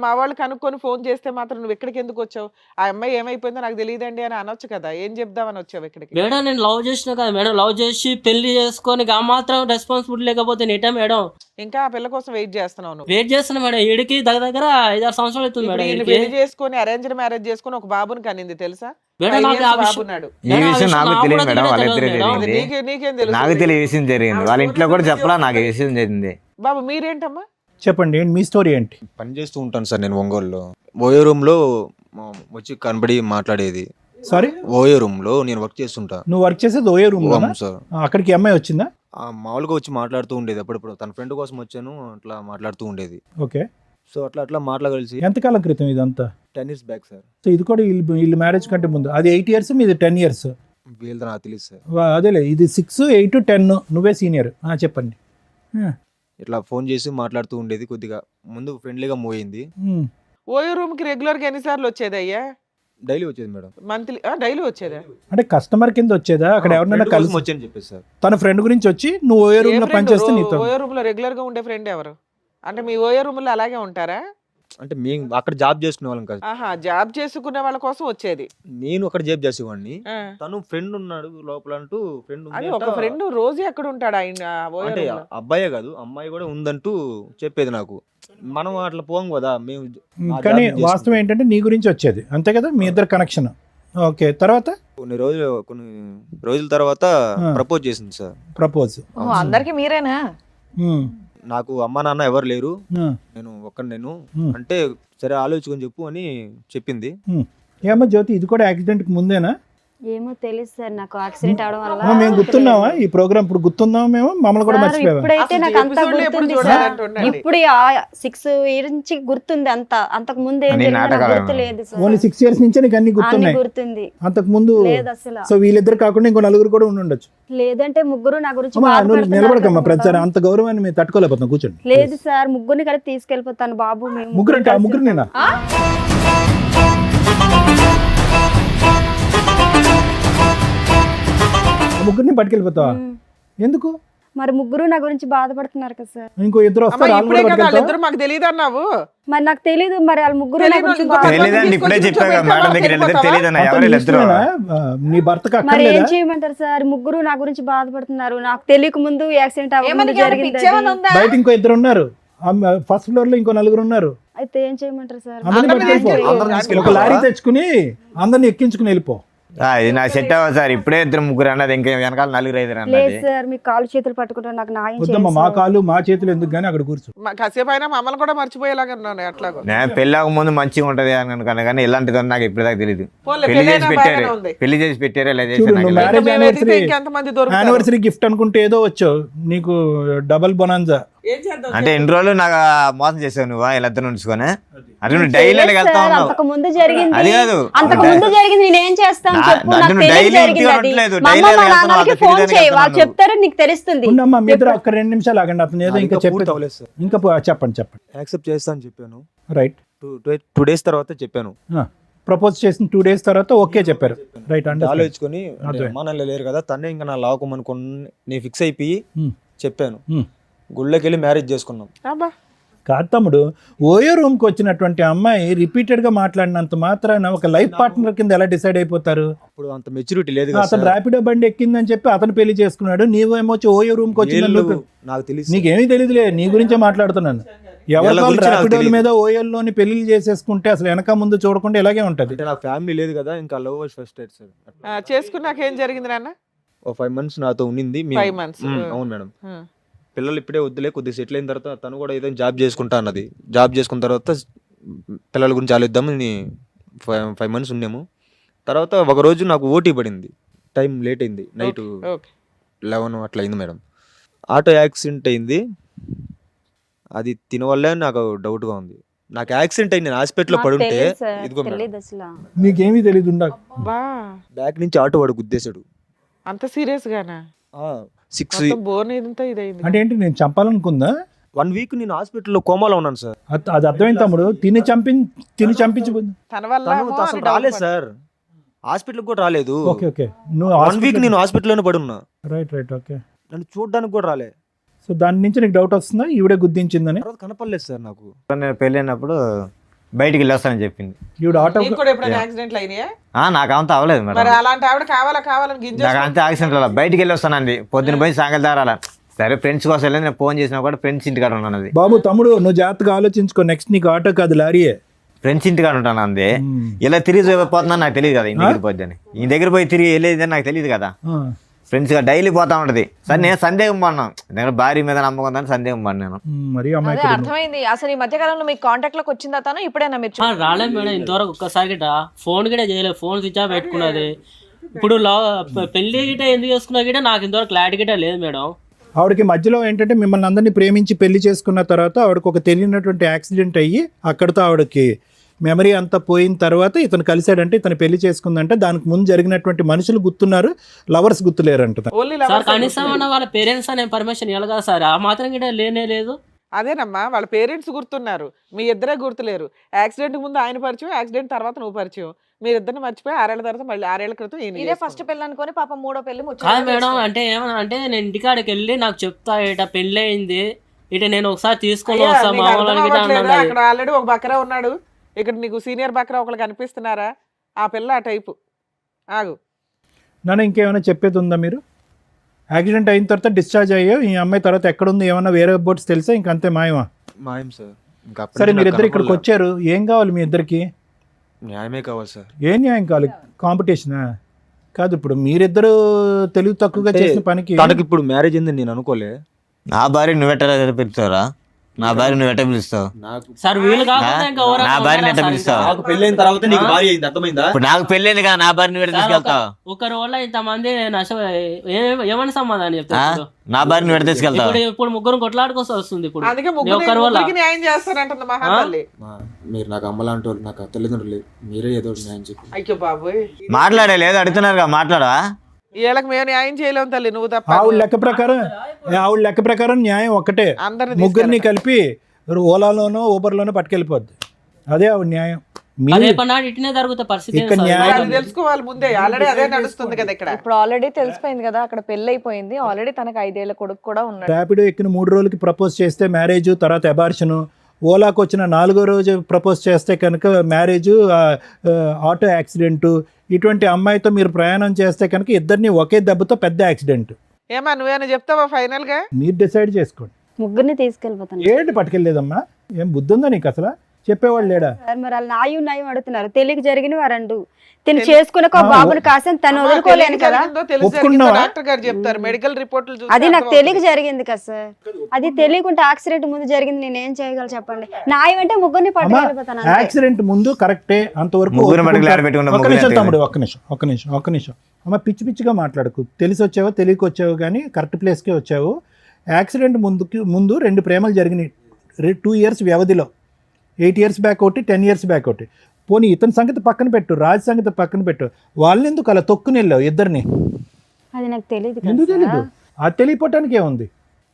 మా వాళ్ళు కనుక్కొని ఫోన్ చేస్తే మాత్రం నువ్వు ఎక్కడికి ఎందుకు వచ్చావు? ఆ అమ్మాయి ఏమైపోయిందో నాకు తెలియదండి అని అనొచ్చు కదా, ఏం చెప్దామని వచ్చావు ఇక్కడికి? మేడం నేను లవ్ చేసిన కదా మేడం, లవ్ చేసి పెళ్లి చేసుకొని ఆ మాత్రం రెస్పాన్సిబిలిటీ లేకపోతే నేట మేడం. ఇంకా ఆ పిల్ల కోసం వెయిట్ చేస్తున్నావు నువ్వు? వెయిట్ చేస్తున్నా మేడం. ఈడికి దగ్గర 5-6 సంవత్సరాలు అవుతుంది మేడం. పెళ్లి చేసుకొని అరేంజ్డ్ మ్యారేజ్ చేసుకొని ఒక బాబుని కనింది తెలుసా? మేడం నాకు ఆ విషయం బాబున్నాడు. ఈ మేడం, ఆ విషయం నాకు నాకు తెలియదు కూడా మేడం, వాళ్ళిద్దరే తెలియదు మేడం. తెలియంది. నీకేం తెలుసు? నాకు తెలియ విషయం జరిగింది, వాళ్ళ ఇంట్లో కూడా చెప్పలా, నాకు ఈ విషయం జరిగింది. బాబు మీరేంటమ్మా? చెప్పండి ఏంటి మీ స్టోరీ ఏంటి? పని చేస్తూ ఉంటాను సార్ నేను ఒంగోలులో. ఓయో రూమ్లో వచ్చి కనబడి మాట్లాడేది. సారీ, ఓయో రూమ్లో నేను వర్క్ చేస్తుంటా. నువ్వు వర్క్ చేసేది ఓయే రూమ్ లో? అవును సార్. అక్కడికి ఈ అమ్మాయి వచ్చిందా? మామూలుగా వచ్చి మాట్లాడుతూ ఉండేది అప్పుడప్పుడు. తన ఫ్రెండ్ కోసం వచ్చాను, అట్లా మాట్లాడుతూ ఉండేది. ఓకే, సో అట్లా మాట్లాడగలిసి ఎంతకాలం క్రితం ఇదంతా? 10 years బ్యాక్ సార్. సో ఇది కూడా వీళ్ళు మ్యారేజ్ కంటే ముందు. అది 8 years, మీది 10 years. వీళ్ళతో నాకు తెలియదు సార్. అదేలే, ఇది 6, 8, 10, నువ్వే సీనియర్. చెప్పండి. ఇట్లా ఫోన్ చేసి మాట్లాడుతూ ఉండేది. కొద్దిగా ముందు ఫ్రెండ్లీగా మూవ్ అయింది. ఓయో రూమ్ కి రెగ్యులర్ గా ఎన్నిసార్లు వచ్చేది అయ్యా? డైలీ వచ్చేది మేడం. మంత్లీ డైలీ వచ్చేదా? అంటే కస్టమర్ కింద వచ్చేదా? అక్కడ ఎవరినైనా Friend కలిసి కోసం వచ్చాను చెప్పేసి సార్. తన ఫ్రెండ్ గురించి వచ్చి నువ్వు ఓయే రూమ్ లో పనిచేస్తే నీతో? ఓయో రూమ్ లో రెగ్యులర్ గా ఉండే ఫ్రెండ్ ఎవరు? అంటే మీ ఓయో రూమ్ లో అలాగే ఉంటారా? అంటే మేము అక్కడ జాబ్ చేసుకునే వాళ్ళం కాదు. ఆహా, జాబ్ చేసుకునే వాళ్ళ కోసం వచ్చేది. నేను అక్కడ జాబ్ చేసేవాడిని. ఆ. తను ఫ్రెండ్ ఉన్నాడు లోపల అంటూ ఫ్రెండ్ అది ఒక ఫ్రెండ్ రోజు ఎక్కడ ఉంటాడు ఆయన ఓయో అంటే రూమ్ లో? అబ్బాయే కాదు అమ్మాయి కూడా ఉందంటూ చెప్పేది నాకు. మనం అట్లా పోం కదా మేము. ఆ కానీ జాబ్ వాస్తవం ఏంటంటే నీ గురించి వచ్చేది, అంతే కదా? మీ ఇద్దరు కనెక్షన్. ఓకే, తర్వాత కొన్ని రోజుల తర్వాత ప్రపోజ్ చేసింది సార్. ప్రపోజ్. ఓ, అందరికి మీరేనా? నాకు అమ్మా నాన్న ఎవరు లేరు, నేను ఒక్కడినేను అంటే సరే ఆలోచించుకొని చెప్పు అని చెప్పింది. ఏమో జ్యోతి, ఇది కూడా యాక్సిడెంట్ కి ముందేనా? ఏమో తెలియదు సార్, నాకు యాక్సిడెంట్ అవడం మేము వల్ల గుర్తున్నావా? ఈ ప్రోగ్రామ్ ఇప్పుడు గుర్తున్నావా? మేము మమ్మల్ని కూడా సార్, మర్చిపోయావా? ఇప్పుడైతే అసలు నాకు అంతా episode లో ఎప్పుడు గుర్తుంది చూడాలి సార్. అంటుండండి. ఇప్పుడు 6 years నుంచి గుర్తుంది అంతా. అంతకు ముందు ఏం అన్ని జరిగిందో నాకు నాటకాలు గుర్తులేదు సార్. ఓన్లీ 6 years నుంచే నీకు అన్ని అన్ని గుర్తున్నాయి. గుర్తుంది. అంతకు ముందు లేదు అసలు. సో వీళ్ళిద్దరు కాకుండా ఇంకో నలుగురు కూడా ఉండి ఉండొచ్చు. లేదంటే ముగ్గురు నా గురించి అమ్మా, నువ్వు బాధపడుతున్నారు నిలబడకమ్మా, కదా. ప్రచారం అంత గౌరవాన్ని మేము తట్టుకోలేకపోతున్నాం. కూర్చోండి. లేదు సార్, ముగ్గురిని కలిపి తీసుకెళ్ళిపోతాను బాబు. మేము ముగ్గురు అంటే ఆ కలిసి ముగ్గురు నేనా? ముగ్గురిని పట్టుకెళ్ళిపోతావా? ఎందుకు? మరి ముగ్గురు నా గురించి బాధపడుతున్నారు కదా సార్. ఇంకో ఇద్దరు అమ్మా, వస్తారు, వాళ్ళు ఇప్పుడే కూడా కదా పట్టుకెళ్తావా? వాళ్ళిద్దరు మాకు తెలియదు అన్నావు. మరి నాకు తెలీదు, మరి వాళ్ళ ముగ్గురు నా తెలీదు, గురించి ఇంకో బాధ- తెలియదండి, ఇప్పుడే చెప్పాగా మేడం దగ్గర వెళ్ళిద్దరు తెలియదన్న అంత ఎవరు నీ ఇద్దరు. ఇష్టమేనా? నీ భర్తకు మరి ఏం అక్కర్లేదా? చేయమంటారు సార్? ముగ్గురు నా గురించి బాధపడుతున్నారు. నాకు తెలియక ముందు యాక్సిడెంట్ అవ్వకుండా జరిగింది పిచ్చేమన్నా అది. ఉందా? బయట ఇంకో ఇద్దరు ఉన్నారు, ఫస్ట్ ఫ్లోర్ లో ఇంకో నలుగురు ఉన్నారు. అయితే ఏం చేయమంటారు సార్? అందరిని అందరిని పట్టుకెళ్ళిపో. అందరిని ఒక తీసుకెళ్ళిపోతావా? లారీ తెచ్చుకుని అందరిని ఎక్కించుకుని వెళ్ళిపో. ఇది నాకు సెట్ అవ్వదు సార్, ఇప్పుడే ఇద్దరు ముగ్గురు అన్నది, ఇంకా వెనకాల 4, 5 లేదు అన్నది. సార్, మీ కాలు చేతులు పట్టుకుంటారు, నాకు న్యాయం వద్దమ్మా, మా చేయండి సార్. కాళ్ళు మా చేతులు ఎందుకు కానీ అక్కడ కూర్చో. కాసేపు అయినా మమ్మల్ని కూడా మర్చిపోయేలాగా ఉన్నాను అట్లాగో. నేను పెళ్ళాక ముందు మంచిగా ఉంటది అని అనుకున్నా, కానీ ఇలాంటిది నాకు ఇప్పుడు దాకా తెలియదు. పోన్లే, పెళ్లి చేసి పెళ్ళైనా పెట్టారు, బాగానే ఉంది. పెళ్లి చేసి పెట్టారు, ఇలా చేసి చూడు, నాకు నువ్వు తెలియదు. మ్యారేజ్ మేము వెతికితే యానివర్సరీ ఇంకెంతమంది దొరుకుతారు? యానివర్సరీ గిఫ్ట్ అనుకుంటే ఏదో వచ్చావు, నీకు డబల్ బొనాన్జా. ఏం చేద్దాం? అంటే ఎన్ని రోజులు నాకు మోసం చేసావు నువ్వు ఇలా ఇద్దరు ఉంచుకొని? అంటే నువ్వు డైలీ లేదు వెళ్తా సార్, ఉన్నావు. అంతకు ముందు జరిగింది. అది కాదు. అంతకు ముందు జరిగింది నేనేం చేస్తాను చెప్పు? అంటే నాకు నువ్వు తెలియదు డైలీ జరిగింది ఇంటికి అది. ఉండట్లేదు, మా డైలీ అమ్మ మా వెళ్తున్నావు, నాన్నకి అంత ఫోన్ తిరిగి చేయి, వాళ్ళు వెళ్తున్నావు. చెప్తారు, నీకు తెలుస్తుంది. ఉండమ్మా, మీ ఇద్దరు ఒక్క 2 నిమిషాలు ఆగండి, అతను ఏదో ఇంకా పూర్తి చెప్పేది. అవ్వలేదు సార్. ఇంకా చెప్పండి. యాక్సెప్ట్ చేస్తా అని చెప్పాను. రైట్. 2 days తర్వాత చెప్పాను. ప్రపోజ్ చేసిన 2 days తర్వాత ఓకే చెప్పారు. రైట్. అంటే ఆలోచించుకొని అర్థమైంది. అమ్మా నాన్న లేరు కదా, తనే ఇంకా నా లావకమనుకొని నేను ఫిక్స్ అయిపోయి చెప్పాను. హ్మ్. గుళ్ళకి వెళ్ళి మ్యారేజ్ చేసుకున్నాం. అబ్బా, కాదు తమ్ముడు, ఓయో రూమ్కి వచ్చినటువంటి అమ్మాయి రిపీటెడ్ గా మాట్లాడినంత మాత్రాన ఒక లైఫ్ పార్ట్నర్ కింద ఎలా డిసైడ్ అయిపోతారు? అప్పుడు అంత మెచ్యూరిటీ లేదు కదా అతను సార్. ర్యాపిడో బండి ఎక్కిందని చెప్పి అతను పెళ్లి చేసుకున్నాడు, నీవేమో వచ్చి ఓయో రూమ్కి వచ్చిందని వీళ్ళు నువ్వు- నాకు తెలిసి నీకేమీ తెలియదులే, నీ గురించే మాట్లాడుతున్నాను. ఎవరి వీళ్ళ వాళ్ళు గురించి నాకు ర్యాపిడోల తెలీదు. మీద ఓయోల్లోని పెళ్లిళ్ళు చేసేసుకుంటే అసలు వెనక ముందు చూడకుండా ఇలాగే ఉంటది. అంటే నాకు ఫ్యామిలీ లేదు కదా, ఇంకా లవ్ ఫస్ట్ డేట్ సార్. చేసుకున్నాక ఏం జరిగింది నాన్న? ఓ 5 months నాతో ఉండింది. మేము- 5 months. అవును మేడం. పిల్లలు ఇప్పుడే వద్దులే, కొద్దిగా సెటిల్ అయిన తర్వాత తను కూడా ఏదైనా జాబ్ చేసుకుంటా అన్నది. జాబ్ చేసుకున్న తర్వాత పిల్లల గురించి ఆలోచిద్దామని 5 months ఉన్నాము. తర్వాత ఒక రోజు నాకు ఓటీ పడింది, టైం లేట్ అయింది, నైట్ ఓకే. 11 అట్లా అయింది మేడం. ఆటో యాక్సిడెంట్ అయింది. అది తినవల్లే నాకు డౌట్గా ఉంది. నాకు యాక్సిడెంట్ అయింది, నేను హాస్పిటల్లో నాకు పడుంటే తెలీదు సార్, ఇదిగో మేడం తెలీదు అసలు. నీకేమీ తెలియదు ఉండ. బా, బ్యాక్ నుంచి ఆటో వాడు గుద్దేశాడు. అంత సీరియస్ గానా? 6 బోన్ ఇదంతా ఇదైంది. అంటే ఏంటి, నేను చంపాలనుకుందా? 1 week నేను హాస్పిటల్లో కోమాలో ఉన్నాను సార్. అది అర్థమైంది తమ్ముడు, తిని చంపించబోద్దు. తన వల్ల తను ఏమో అసలు అని doubt రాలేదు పడ్డా. సార్, హాస్పిటల్కి కూడా రాలేదు. ఓకే ఓకే, నువ్వు 1 week నేను హాస్పిటల్లోనే పడున్నా. Right okay. నన్ను చూడడానికి కూడా రాలే. సో దాని నుంచి నీకు డౌట్ వస్తుందా ఈవిడే గుద్దించిందని? తర్వాత కనపడలేదు సార్ నాకు. నేను పెళ్ళైనప్పుడు బయటికి వెళ్ళొస్తానని చెప్పింది. ఈవిడ ఆటో నీకు కూడా ఎప్పుడైనా యాక్సిడెంట్లు అయినాయా? నాకు అంత అవ్వలేదు మరి మేడం, అలాంటి ఆవిడ కావాలని గింజ నాకు అంతే యాక్సిడెంట్ అలా బయటికి వెళ్ళి వస్తానండి, పొద్దున పోయి సాయంకాలం దాకా అలా. సరే ఫ్రెండ్స్ కోసం వెళ్ళి నేను ఫోన్ చేసినా కూడా ఫ్రెండ్స్ ఇంటికాడ ఉన్నాను. అది బాబు తమ్ముడు, నువ్వు జాగ్రత్తగా ఆలోచించుకో, నెక్స్ట్ నీకు ఆటో కాదు లారీయే. ఫ్రెండ్స్ ఇంటికాడ ఉంటాను అందే ఉమ్. ఇలా తిరిగి పోతుందని నాకు తెలియదు కదా, ఇంటి దగ్గర పోద్దని. ఈ దగ్గర పోయి తిరిగి వెళ్ళేదని నాకు తెలియదు కదా. ఆ. ఫ్రెండ్స్గా డైలీ పోతా ఉంటది. సరే నేను సందేహం పడినాను, నేను భార్య మీద నమ్మకం ఉందని సందేహం పడినాను. మరి అదే అమ్మాయి అర్థమైంది. అసలు ఈ మధ్య కాలంలో మీకు కాంటాక్ట్ లోకి వచ్చిందా తను? ఇప్పుడైనా మీరు రాలేదు మేడం ఇంతవరకు ఒక్కసారి గిట ఫోన్ గిట చేయలేదు, ఫోన్ స్విచ్ ఆఫ్ పెట్టుకున్నది. ఇప్పుడు పెళ్లి గిట ఎందుకు చేసుకున్నా గిట నాకు ఇంతవరకు క్లారిటీ గిట లేదు మేడం. ఆవిడకి మధ్యలో ఏంటంటే మిమ్మల్ని అందరినీ ప్రేమించి పెళ్లి చేసుకున్న తర్వాత ఆవిడకి ఒక తెలియనటువంటి యాక్సిడెంట్ అయ్యి అక్కడితో ఆవిడకి మెమరీ అంతా పోయిన తర్వాత ఇతను కలిశాడంటే ఇతను పెళ్లి చేసుకుందంటే దానికి ముందు జరిగినటువంటి మనుషులు గుర్తున్నారు, లవర్స్ గుర్తులేరంట. ఓన్లీ సార్ కనీసం అన్న వాళ్ళ పేరెంట్స్ అనే పర్మిషన్ ఇవ్వాలి సార్, ఆ మాత్రం గిట లేనే లేదు. అదేనమ్మా, వాళ్ళ పేరెంట్స్ గుర్తున్నారు, మీ ఇద్దరే గుర్తులేరు. యాక్సిడెంట్ ముందు ఆయన పరిచయం, యాక్సిడెంట్ తర్వాత నువ్వు పరిచయం. మీరిద్దరిని మర్చిపోయి 6 ఏళ్ల తర్వాత మళ్ళీ 6 ఏళ్ల క్రితం ఈయన ఇదే ఫస్ట్ పెళ్లి అనుకొని పాపం 3వ పెళ్లి కాదు మేడం, అంటే ఏమన్నా అంటే నేను ఇంటికాడికి వెళ్ళి నాకు చెప్తా ఇట పెళ్ళి అయింది, ఇట నేను ఒకసారి తీసుకొని అయ్యా, వస్తా నీకు మా అర్థం వాళ్ళకి గిట అవ్వట్లేదా? అన్నది. అక్కడ ఆల్రెడీ ఒక బక్రా ఉన్నాడు, ఇక్కడ నీకు సీనియర్ బక్రా ఒకళ్ళు కనిపిస్తున్నారా? ఆ పిల్ల ఆ టైపు. ఆగు. నాన్న ఇంకేమైనా చెప్పేది ఉందా? మీరు యాక్సిడెంట్ అయిన తర్వాత డిశ్చార్జ్ అయ్యో ఈ అమ్మాయి తర్వాత ఎక్కడుంది ఏమన్నా వేరే బోట్స్ తెలుసా? ఇంకంతే మాయమా? మాయం సార్. ఇంకా అప్పటి సరే నుంచి మీరిద్దరు నాకు ఇక్కడికి కనపడలే. వచ్చారు, ఏం కావాలి మీ ఇద్దరికి? న్యాయమే కావాలి సార్. ఏం న్యాయం కావాలి? కాంపిటీషనా? కాదు, ఇప్పుడు మీరిద్దరు తెలివి తక్కువగా అంటే చేసిన పనికి తనకి ఇప్పుడు మ్యారేజ్ అయింది నేను అనుకోలే. నా భార్య నువ్వెట్ట పిలుస్తావురా? నా భార్య నువ్వెట్ట పిలుస్తావు? నాకు సార్ వీలు కాకుండా ఇంకా ఎవరైనా నా భార్యని ఉన్నారా ఎట్లా సార్ పిలుస్తావు? ఇంకా? నాకు పెళ్ళైన తర్వాత నీకు భార్య అయింది, అర్థమైందా? ఇప్పుడు నాకు పెళ్ళైంది కదా, నా భార్య నువ్వు తీసుకెళ్తావు? ఒకరి వల్ల ఇంతమంది ఏమని సమాధానం ఆ? చెప్తారు? నా భార్య నువ్వు తీసుకెళ్తావు? ఇప్పుడు ముగ్గురు కొట్లాడుకోసం వస్తుంది. ఇప్పుడు అందుకే నీ ఒక్కరి వల్ల ముగ్గురికి న్యాయం చేస్తానంటుంది మహాతల్లి. మీరు నాకు అమ్మలాంటి వాళ్ళు, నాకు తల్లిదండ్రులు, మీరే ఏదో ఒకటి న్యాయం చెప్పి. అయ్యో బాబోయ్, మాట్లాడే లేదు అడుగుతున్నారుగా, మాట్లాడవా? వీళ్ళకి మేము న్యాయం చేయలేము తల్లి, నువ్వు తప్ప. ఆవిడ లెక్క ప్రకారం న్యాయం ఒక్కటే, అందరిని ముగ్గురిని కలిపి ఓలాలోనో ఊబర్లోనో పట్టుకెళ్ళిపోద్ది. అదే ఆవిడ న్యాయం. మీరు రేపన్నాడు ఇట్నే జరుగుతా పరిస్థితి ఇక్కడ ఏంటి సార్? న్యాయం- అది తెలుసుకోవాలి ముందే, ఆల్రెడీ అదే నడుస్తుంది కదా ఇక్కడ. ఇప్పుడు ఆల్రెడీ తెలిసిపోయింది కదా, అక్కడ పెళ్లి అయిపోయింది ఆల్రెడీ. తనకు 5 ఏళ్ల కొడుకు కూడా ఉన్నాడు. ర్యాపిడో ఎక్కిన 3 రోజులకి ప్రపోజ్ చేస్తే మ్యారేజ్, తర్వాత అబార్షను. ఓలాకు వచ్చిన 4వ రోజు ప్రపోజ్ చేస్తే కనుక మ్యారేజ్, ఆటో యాక్సిడెంట్. ఇటువంటి అమ్మాయితో మీరు ప్రయాణం చేస్తే కనుక ఇద్దరిని ఒకే దెబ్బతో పెద్ద యాక్సిడెంట్. ఏమా నువ్వేనా చెప్తావా ఫైనల్ గా? మీరు డిసైడ్ చేసుకోండి. ముగ్గురిని తీసుకెళ్ళిపోతాను ఏంటి పట్టుకెళ్ళలేదమ్మా? ఏం బుద్ధి ఉందా నీకు అసలు? చెప్పేవాళ్ళు లేడా? సార్. మరి వాళ్ళు నాయం అడుగుతున్నారు, తెలియక జరిగిన వారండు. తిని చేసుకునే ఒక బాబుని కాసం తను అమ్మా, వదులుకోలేను తెలియక కదా. జరిగిందో తెలిసి ఒప్పుకున్నావా? జరిగిందో డాక్టర్ గారు చెప్తారు, మెడికల్ రిపోర్ట్లు చూస్తే అది నాకు అర్థమవుతుంది. తెలియక జరిగింది కదా సార్. అది తెలియకుంటే యాక్సిడెంట్ ముందు జరిగింది, నేను ఏం చేయగలను చెప్పండి. నాయం అంటే ముగ్గురిని అమ్మా, పట్టుకెళ్ళిపోతాను అంతే. యాక్సిడెంట్ ముందు కరెక్టే, అంతవరకు ముగ్గురు ఒప్పుకుంటా. మటుకు లారీ పెట్టుకున్న ఒక్క ముగ్గురు నిమిషం లారీ తమ్ముడు, ఒక్క నిమిషం. అమ్మ, పిచ్చిగా మాట్లాడకు. తెలిసి వచ్చావో తెలియక వచ్చావు కానీ కరెక్ట్ ప్లేస్కే వచ్చావు. యాక్సిడెంట్ ముందు 2 ప్రేమలు జరిగినాయి 2 ఇయర్స్ వ్యవధిలో. 8 ఇయర్స్ బ్యాక్ ఒకటి, 10 ఇయర్స్ బ్యాక్ ఒకటి. పోనీ ఇతని సంగతి పక్కన పెట్టు, రాజ్ సంగతి పక్కన పెట్టు. వాళ్ళని ఎందుకు అలా తొక్కుని వెళ్ళావు ఇద్దరిని? అది నాకు తెలియదు ఎందుకు కదా తెలీదు? సార్. అది తెలియపోవటానికి ఏముంది?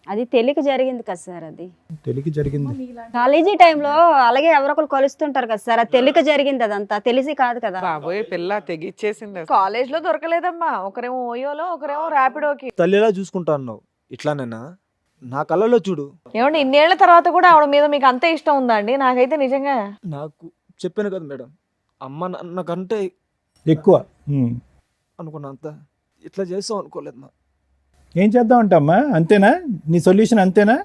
అది తెలియక జరిగింది కదా సార్. అది తెలియక జరిగింది. కాలేజీ టైంలో అలాగే ఎవరో ఒకరు కలుస్తుంటారు కదా సార్. అది తెలియక జరిగింది, అదంతా తెలిసి కాదు కదా. బాబోయ్, పిల్ల తెగిచ్చేసింది అసలు. కాలేజ్ లో దొరకలేదమ్మా, ఒకరేమో ఓయోలో ఒకరేమో ర్యాపిడోకి. తల్లిలా చూసుకుంటా అన్నావు, ఇట్లానేనా? నా కళ్ళలో చూడు. ఏమండి, ఇన్నేళ్ల తర్వాత కూడా ఆవిడ మీద మీకు అంతే ఇష్టం ఉందా అండి? నాకైతే నిజంగా నాకు చెప్పాను కదా మేడం, అమ్మ నాన్నకంటే ఎక్కువ. ఉమ్. అనుకున్నంత ఇట్లా చేస్తాం అనుకోలేదు మా. ఏం చేద్దాం అంటమ్మా? అంతేనా నీ సొల్యూషన్? అంతేనా?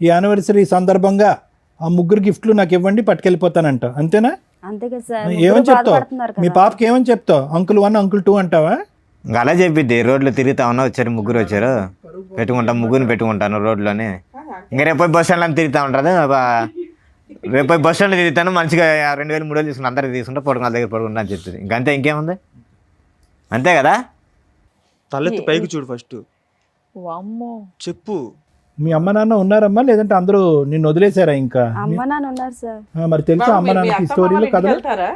ఈ యానివర్సరీ సందర్భంగా ఆ 3 గిఫ్ట్లు నాకు ఇవ్వండి, పట్టుకెళ్ళిపోతానంట, అంతేనా? అంతే కదా సార్. ఏమని ముగ్గురు చెప్తావు? బాధపడుతున్నారు మీ కదా. పాపకి ఏమని చెప్తావు? అంకుల్ 1, అంకుల్ 2 అంటావా? ఇంకా అలా చెప్పిద్ది, రోడ్లో తిరుగుతా ఉన్నా, వచ్చారు ముగ్గురు వచ్చారు, ముగ్గురిని పెట్టుకుంటాను రోడ్లోనే. ఇంకా రేపు బస్ స్టాండ్లో తిరుగుతూ ఉంటుంది. రేపు బస్ స్టాండ్లో తిరుగుతాను, మంచిగా 2000, 3000 తీసుకుంటా, అందరికి తీసుకుంటా, పడుకున్న దగ్గర పడుకుంటా అని చెప్తుంది. ఇంకంతే, ఇంకేముంది? అంతే కదా? తలెత్తి పైకి చూడు ఫస్ట్, వామ్మో. చెప్పు. మీ అమ్మ నాన్న ఉన్నారమ్మా, లేదంటే అందరూ నిన్ను వదిలేశారా ఇంకా? అమ్మ నాన్న ఉన్నారు సార్. మరి తెలుసా అమ్మ నాన్నకి స్టోరీలు కథలు? వెళ్తారా?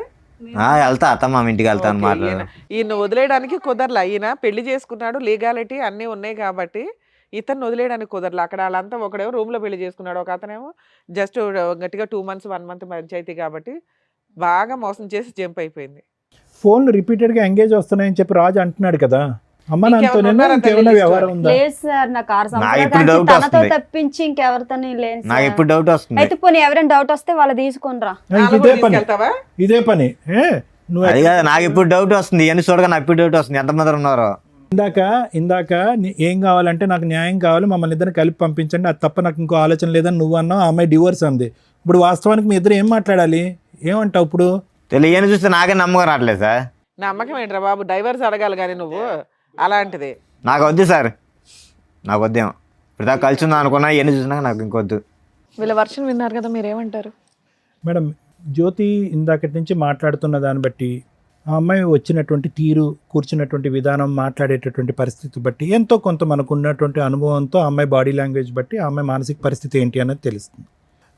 వెళ్తా, అత్తమ్మ ఇంటికి వెళ్తాను ఓకే, మాట్లాడు. ఈయన వదిలేయడానికి కుదరలా. ఈయన పెళ్లి చేసుకున్నాడు, లీగాలిటీ అన్నీ ఉన్నాయి కాబట్టి ఇతను వదిలేయడానికి కుదరలా. అక్కడ వాళ్ళంతా ఒకడేమో రూమ్ లో పెళ్లి చేసుకున్నాడు, ఒక అతనేమో జస్ట్ గట్టిగా 2 months 1 month పంచాయతీ కాబట్టి బాగా మోసం చేసి జంప్ అయిపోయింది. ఫోన్లు రిపీటెడ్ గా ఎంగేజ్ వస్తున్నాయని చెప్పి రాజు అంటున్నాడు కదా. అమ్మ నాన్నతో ఇంకెవరు ఉన్నారా ఇంకేమైనా తల్లి వ్యవహారం ఉందా? లేదు సార్, నాకు 6 నాకు ఇప్పుడు సంవత్సరాలు డౌట్ తనతో వస్తుంది. తప్పించి ఇంకెవరితో లేను నాకు సార్. ఇప్పుడు డౌట్ వస్తుంది. అయితే పోనీ ఎవరైనా డౌట్ వస్తే వాళ్ళు తీసుకునిరా. ఇంక ఇదే పని, తీసుకెళ్తావా? ఇదే పని. నువ్వు అది కాదు, నాకు ఇప్పుడు డౌట్ వస్తుంది. ఇవన్నీ చూడగా నాకు ఇప్పుడు డౌట్ వస్తుంది, ఎంతమంది ఉన్నారో. ఇందాక ఏం కావాలంటే నాకు న్యాయం కావాలి, మమ్మల్ని ఇద్దరిని కలిపి పంపించండి, అది తప్ప నాకు ఇంకో ఆలోచన లేదని నువ్వు అన్నావు. ఆ అమ్మాయి డివోర్స్ అంది. ఇప్పుడు వాస్తవానికి మీ ఇద్దరు ఏం మాట్లాడాలి, ఏమంటావు ఇప్పుడు? తెలియని చూస్తే నాకే నమ్మకం రావట్లేదు సార్. నమ్మకం ఏంట్రా బాబు, డైవర్స్ అడగాలి కానీ నువ్వు అలాంటిది. నాకు వద్దు సార్, నాకు వద్దేమో. ఇప్పుడు దాకా కలిసి ఉందా అనుకున్నా, ఇవన్నీ చూసినా నాకు ఇంకొద్దు. వీళ్ళ వర్షన్ విన్నారు కదా, మీరేమంటారు? మేడం, జ్యోతి ఇందాకటి నుంచి మాట్లాడుతున్న దాన్ని బట్టి, ఆ అమ్మాయి వచ్చినటువంటి తీరు, కూర్చున్నటువంటి విధానం, మాట్లాడేటటువంటి పరిస్థితి బట్టి, ఎంతో కొంత మనకు ఉన్నటువంటి అనుభవంతో ఆ అమ్మాయి బాడీ లాంగ్వేజ్ బట్టి ఆ అమ్మాయి మానసిక పరిస్థితి ఏంటి అనేది తెలుస్తుంది.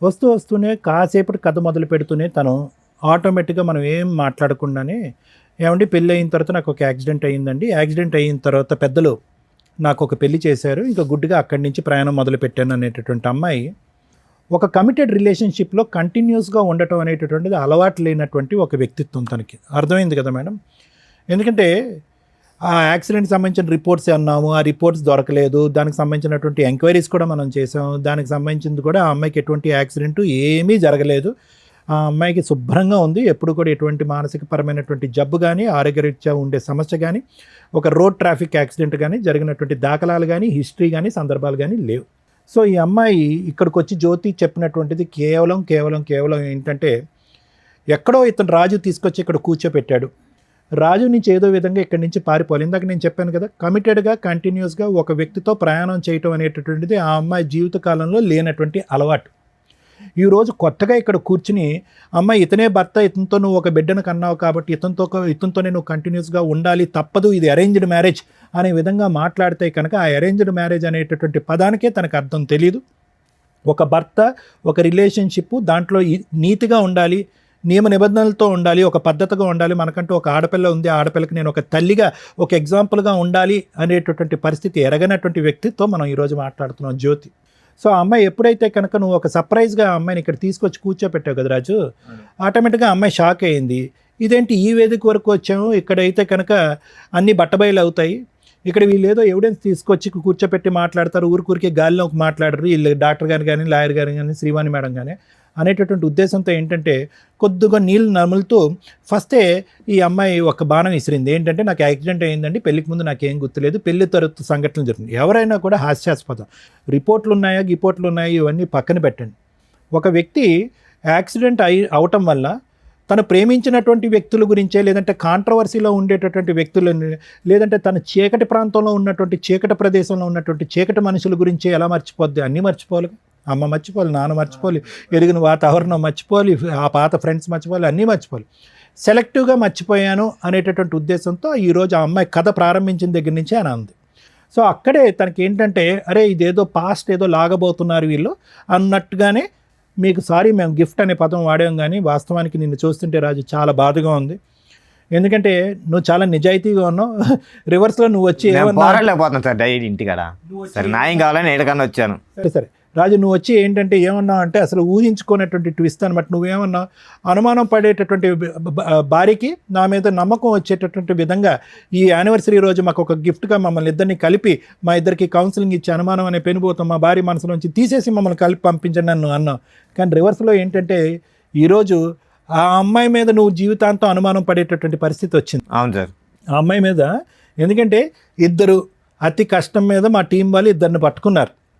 వస్తూనే కాసేపటి కథ మొదలు పెడుతూనే తను ఆటోమేటిక్గా మనం ఏం మాట్లాడకుండానే, ఏమండి పెళ్ళి అయిన తర్వాత నాకు ఒక యాక్సిడెంట్ అయ్యిందండి, యాక్సిడెంట్ అయిన తర్వాత పెద్దలు నాకు ఒక పెళ్లి చేశారు, ఇంకా గుడ్డిగా అక్కడి నుంచి ప్రయాణం మొదలు పెట్టాను అనేటటువంటి అమ్మాయి ఒక కమిటెడ్ రిలేషన్షిప్లో కంటిన్యూస్గా ఉండటం అనేటటువంటిది అలవాటు లేనటువంటి ఒక వ్యక్తిత్వం తనకి. అర్థమైంది కదా మేడం? ఎందుకంటే ఆ యాక్సిడెంట్కి సంబంధించిన రిపోర్ట్స్ అన్నాము, ఆ రిపోర్ట్స్ దొరకలేదు, దానికి సంబంధించినటువంటి ఎంక్వైరీస్ కూడా మనం చేసాము, దానికి సంబంధించింది కూడా ఆ అమ్మాయికి ఎటువంటి యాక్సిడెంట్ ఏమీ జరగలేదు, ఆ అమ్మాయికి శుభ్రంగా ఉంది, ఎప్పుడు కూడా ఎటువంటి మానసికపరమైనటువంటి జబ్బు కానీ, ఆరోగ్యరీత్యా ఉండే సమస్య కానీ, ఒక రోడ్ ట్రాఫిక్ యాక్సిడెంట్ కానీ జరిగినటువంటి దాఖలాలు కానీ, హిస్టరీ కానీ, సందర్భాలు కానీ లేవు. సో ఈ అమ్మాయి ఇక్కడికి వచ్చి జ్యోతి చెప్పినటువంటిది కేవలం ఏంటంటే, ఎక్కడో ఇతను రాజు తీసుకొచ్చి ఇక్కడ కూర్చోపెట్టాడు, రాజు నుంచి ఏదో విధంగా ఇక్కడి నుంచి పారిపోవాలి. ఇందాక నేను చెప్పాను కదా, కమిటెడ్గా కంటిన్యూస్గా ఒక వ్యక్తితో ప్రయాణం చేయటం అనేటటువంటిది ఆ అమ్మాయి జీవితకాలంలో లేనటువంటి అలవాటు. ఈరోజు కొత్తగా ఇక్కడ కూర్చుని, అమ్మాయి ఇతనే భర్త, ఇతనితో నువ్వు ఒక బిడ్డను కన్నావు కాబట్టి ఇతనితోనే నువ్వు కంటిన్యూస్గా ఉండాలి, తప్పదు, ఇది అరేంజ్డ్ మ్యారేజ్ అనే విధంగా మాట్లాడితే కనుక ఆ అరేంజ్డ్ మ్యారేజ్ అనేటటువంటి పదానికే తనకు అర్థం తెలియదు. ఒక భర్త, ఒక రిలేషన్షిప్, దాంట్లో నీతిగా ఉండాలి, నియమ నిబంధనలతో ఉండాలి, ఒక పద్ధతిగా ఉండాలి, మనకంటూ ఒక ఆడపిల్ల ఉంది, ఆడపిల్లకి నేను ఒక తల్లిగా, ఒక ఎగ్జాంపుల్గా ఉండాలి అనేటటువంటి పరిస్థితి ఎరగనటువంటి వ్యక్తితో మనం ఈరోజు మాట్లాడుతున్నాం జ్యోతి. సో ఆ అమ్మాయి ఎప్పుడైతే కనుక నువ్వు ఒక సర్ప్రైజ్గా ఆ అమ్మాయిని ఇక్కడ తీసుకొచ్చి కూర్చోపెట్టావు కదా రాజు, ఆటోమేటిక్గా అమ్మాయి షాక్ అయ్యింది. ఇదేంటి ఈ వేదిక వరకు వచ్చాము, ఇక్కడైతే కనుక అన్ని బట్టబయలు అవుతాయి, ఇక్కడ వీళ్ళు ఏదో ఎవిడెన్స్ తీసుకొచ్చి కూర్చోపెట్టి మాట్లాడతారు, ఊరికే గాలిలోకి మాట్లాడరు వీళ్ళు, డాక్టర్ గారు కానీ, లాయర్ గారు కానీ, శ్రీవాణి మేడం కానీ అనేటటువంటి ఉద్దేశంతో ఏంటంటే కొద్దిగా నీళ్ళు నములుతూ ఫస్టే ఈ అమ్మాయి ఒక బాణం విసిరింది. ఏంటంటే, నాకు యాక్సిడెంట్ అయ్యిందండి, పెళ్ళికి ముందు నాకేం గుర్తులేదు, పెళ్లి తర్వాత సంఘటనలు జరుగుతుంది. ఎవరైనా కూడా హాస్యాస్పదం, రిపోర్ట్లు ఉన్నాయా ఇవన్నీ పక్కన పెట్టండి. ఒక వ్యక్తి యాక్సిడెంట్ అవటం వల్ల తను ప్రేమించినటువంటి వ్యక్తుల గురించే, లేదంటే కాంట్రవర్సీలో ఉండేటటువంటి వ్యక్తులని, లేదంటే తన చీకటి ప్రాంతంలో ఉన్నటువంటి, చీకటి ప్రదేశంలో ఉన్నటువంటి చీకటి మనుషుల గురించే ఎలా మర్చిపోద్ది? అన్నీ మర్చిపోవాలి, అమ్మ మర్చిపోవాలి, నాన్న మర్చిపోవాలి, ఎరిగిన వాతావరణం మర్చిపోవాలి, ఆ పాత ఫ్రెండ్స్ మర్చిపోవాలి, అన్నీ మర్చిపోవాలి. సెలెక్టివ్గా మర్చిపోయాను అనేటటువంటి ఉద్దేశంతో ఈరోజు ఆ అమ్మాయి కథ ప్రారంభించిన దగ్గర నుంచే అని అంది. సో అక్కడే తనకి ఏంటంటే, అరే ఇదేదో పాస్ట్ ఏదో లాగబోతున్నారు వీళ్ళు అన్నట్టుగానే, మీకు సారీ మేము గిఫ్ట్ అనే పదం వాడాం, కానీ వాస్తవానికి నిన్ను చూస్తుంటే రాజు చాలా బాధగా ఉంది. ఎందుకంటే నువ్వు చాలా నిజాయితీగా ఉన్నావు, రివర్స్లో నువ్వు వచ్చి పోరాడలేకపోతున్నాను సార్ డైలీ ఇంటికాడ, సరే న్యాయం కావాలని ఎక్కడికన్నా వచ్చాను. సరే రాజు, నువ్వు వచ్చి ఏంటంటే ఏమన్నావు అంటే, అసలు ఊహించుకునేటువంటి ట్విస్ట్ అనమాట. నువ్వేమన్నావు, అనుమానం పడేటటువంటి భార్యకి నా మీద నమ్మకం వచ్చేటటువంటి విధంగా ఈ యానివర్సరీ రోజు మాకు ఒక గిఫ్ట్గా మమ్మల్ని ఇద్దరిని కలిపి, మా ఇద్దరికి కౌన్సిలింగ్ ఇచ్చి అనుమానం అనే పెనుభూతం మా భార్య మనసులోంచి తీసేసి మమ్మల్ని కలిపి పంపించండి నన్ను అన్నావు. కానీ రివర్స్లో ఏంటంటే, ఈరోజు ఆ అమ్మాయి మీద నువ్వు జీవితాంతం అనుమానం పడేటటువంటి పరిస్థితి వచ్చింది. అవును సార్, ఆ అమ్మాయి మీద. ఎందుకంటే ఇద్దరు అతి కష్టం మీద మా టీం వాళ్ళు ఇద్దరిని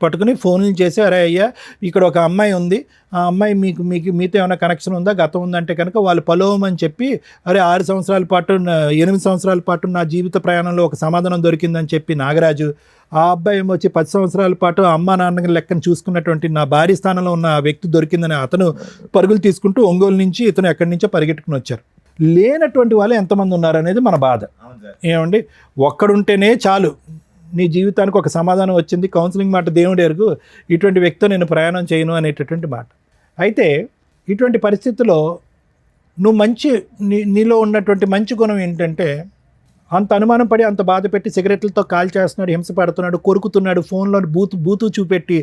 పట్టుకుని ఫోన్లు చేసి, అరే అయ్యా ఇక్కడ ఒక అమ్మాయి ఉంది, ఆ అమ్మాయి మీతో ఏమైనా కనెక్షన్ ఉందా, గతం ఉందంటే కనుక వాళ్ళు పలోమని చెప్పి, అరే 6 సంవత్సరాల పాటు 8 సంవత్సరాల పాటు నా జీవిత ప్రయాణంలో ఒక సమాధానం దొరికిందని చెప్పి నాగరాజు, ఆ అబ్బాయి ఏమో వచ్చి 10 సంవత్సరాల పాటు అమ్మ నాన్న లెక్కను చూసుకున్నటువంటి నా భార్య స్థానంలో ఉన్న ఆ వ్యక్తి దొరికిందని అతను పరుగులు తీసుకుంటూ ఒంగోలు నుంచి ఇతను ఎక్కడి నుంచో పరిగెట్టుకుని వచ్చారు. లేనటువంటి వాళ్ళు ఎంతమంది ఉన్నారనేది మన బాధ. ఏమండి, ఒక్కడుంటేనే చాలు నీ జీవితానికి ఒక సమాధానం వచ్చింది, కౌన్సిలింగ్ మాట దేవుడు ఎరుగు, ఇటువంటి వ్యక్తితో నేను ప్రయాణం చేయను అనేటటువంటి మాట. అయితే ఇటువంటి పరిస్థితుల్లో నువ్వు నీలో ఉన్నటువంటి మంచి గుణం ఏంటంటే, అంత అనుమానం పడి అంత బాధ పెట్టి సిగరెట్లతో కాల్ చేస్తున్నాడు, హింస పడుతున్నాడు, కొరుకుతున్నాడు, ఫోన్లో బూతు చూపెట్టి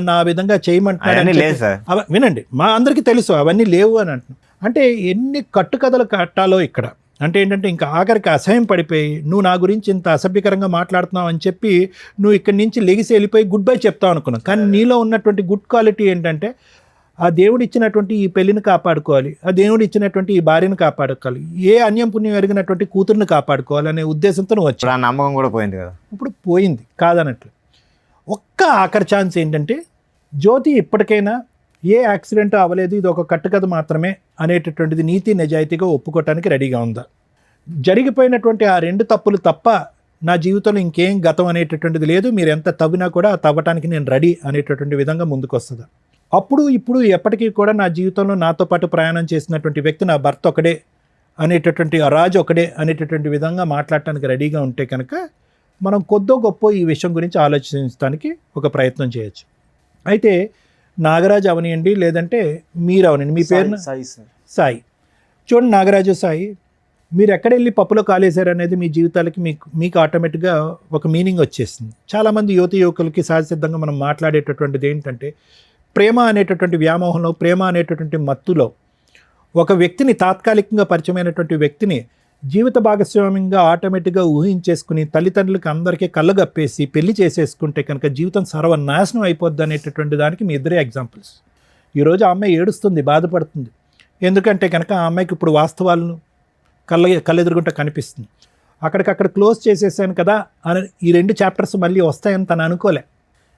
నా విధంగా చేయమంటున్నాడు. వినండి, మా అందరికీ తెలుసు అవన్నీ లేవు అని అంటున్నాను. అంటే ఎన్ని కట్టుకథలు కట్టాలో ఇక్కడ. అంటే ఏంటంటే, ఇంకా ఆఖరికి అసహ్యం పడిపోయి, నువ్వు నా గురించి ఇంత అసభ్యకరంగా మాట్లాడుతున్నావు అని చెప్పి నువ్వు ఇక్కడి నుంచి లెగిసి వెళ్ళిపోయి గుడ్ బై చెప్తావు అనుకున్నావు. కానీ నీలో ఉన్నటువంటి గుడ్ క్వాలిటీ ఏంటంటే, ఆ దేవుడు ఇచ్చినటువంటి ఈ పెళ్లిని కాపాడుకోవాలి, ఆ దేవుడు ఇచ్చినటువంటి ఈ భార్యను కాపాడుకోవాలి, ఏ అన్యం పుణ్యం ఎరిగినటువంటి కూతురుని కాపాడుకోవాలి అనే ఉద్దేశంతో నువ్వు వచ్చావు. నమ్మకం కూడా పోయింది కదా, ఇప్పుడు పోయింది కాదన్నట్లు. ఒక్క ఆఖరి ఛాన్స్ ఏంటంటే, జ్యోతి ఇప్పటికైనా ఏ యాక్సిడెంట్ అవ్వలేదు, ఇది ఒక కట్టుకథ మాత్రమే అనేటటువంటిది నీతి నిజాయితీగా ఒప్పుకోవటానికి రెడీగా ఉందా? జరిగిపోయినటువంటి ఆ 2 తప్పులు తప్ప నా జీవితంలో ఇంకేం గతం అనేటటువంటిది లేదు, మీరు ఎంత తవ్వినా కూడా తవ్వటానికి నేను రెడీ అనేటటువంటి విధంగా ముందుకు వస్తుందా? అప్పుడు ఇప్పుడు ఎప్పటికీ కూడా నా జీవితంలో నాతో పాటు ప్రయాణం చేసినటువంటి వ్యక్తి నా భర్త ఒకడే అనేటటువంటి, ఆ రాజు ఒకడే అనేటటువంటి విధంగా మాట్లాడటానికి రెడీగా ఉంటే కనుక మనం కొద్దో గొప్ప ఈ విషయం గురించి ఆలోచించడానికి ఒక ప్రయత్నం చేయొచ్చు. అయితే నాగరాజు అవనియండి, లేదంటే మీరు అవనండి, మీ పేరు సాయి. చూడండి నాగరాజు, సాయి, మీరు ఎక్కడ వెళ్ళి పప్పులో కాలేశారు అనేది మీ జీవితాలకి మీకు ఆటోమేటిక్గా ఒక మీనింగ్ వచ్చేస్తుంది. చాలామంది యువకులకి సహజసిద్ధంగా మనం మాట్లాడేటటువంటిది ఏంటంటే, ప్రేమ అనేటటువంటి వ్యామోహంలో, ప్రేమ అనేటటువంటి మత్తులో ఒక వ్యక్తిని, తాత్కాలికంగా పరిచయమైనటువంటి వ్యక్తిని జీవిత భాగస్వామ్యంగా ఆటోమేటిక్గా ఊహించేసుకుని తల్లిదండ్రులకి అందరికీ కళ్ళగప్పేసి పెళ్లి చేసేసుకుంటే కనుక జీవితం సర్వనాశనం అయిపోద్ది అనేటటువంటి దానికి మీ ఇద్దరే ఎగ్జాంపుల్స్. ఈరోజు ఆ అమ్మాయి ఏడుస్తుంది, బాధపడుతుంది. ఎందుకంటే కనుక ఆ అమ్మాయికి ఇప్పుడు వాస్తవాలను కళ్ళెదురుగుంట కనిపిస్తుంది. అక్కడికక్కడ క్లోజ్ చేసేసాను కదా అని ఈ 2 చాప్టర్స్ మళ్ళీ వస్తాయని తను అనుకోలే.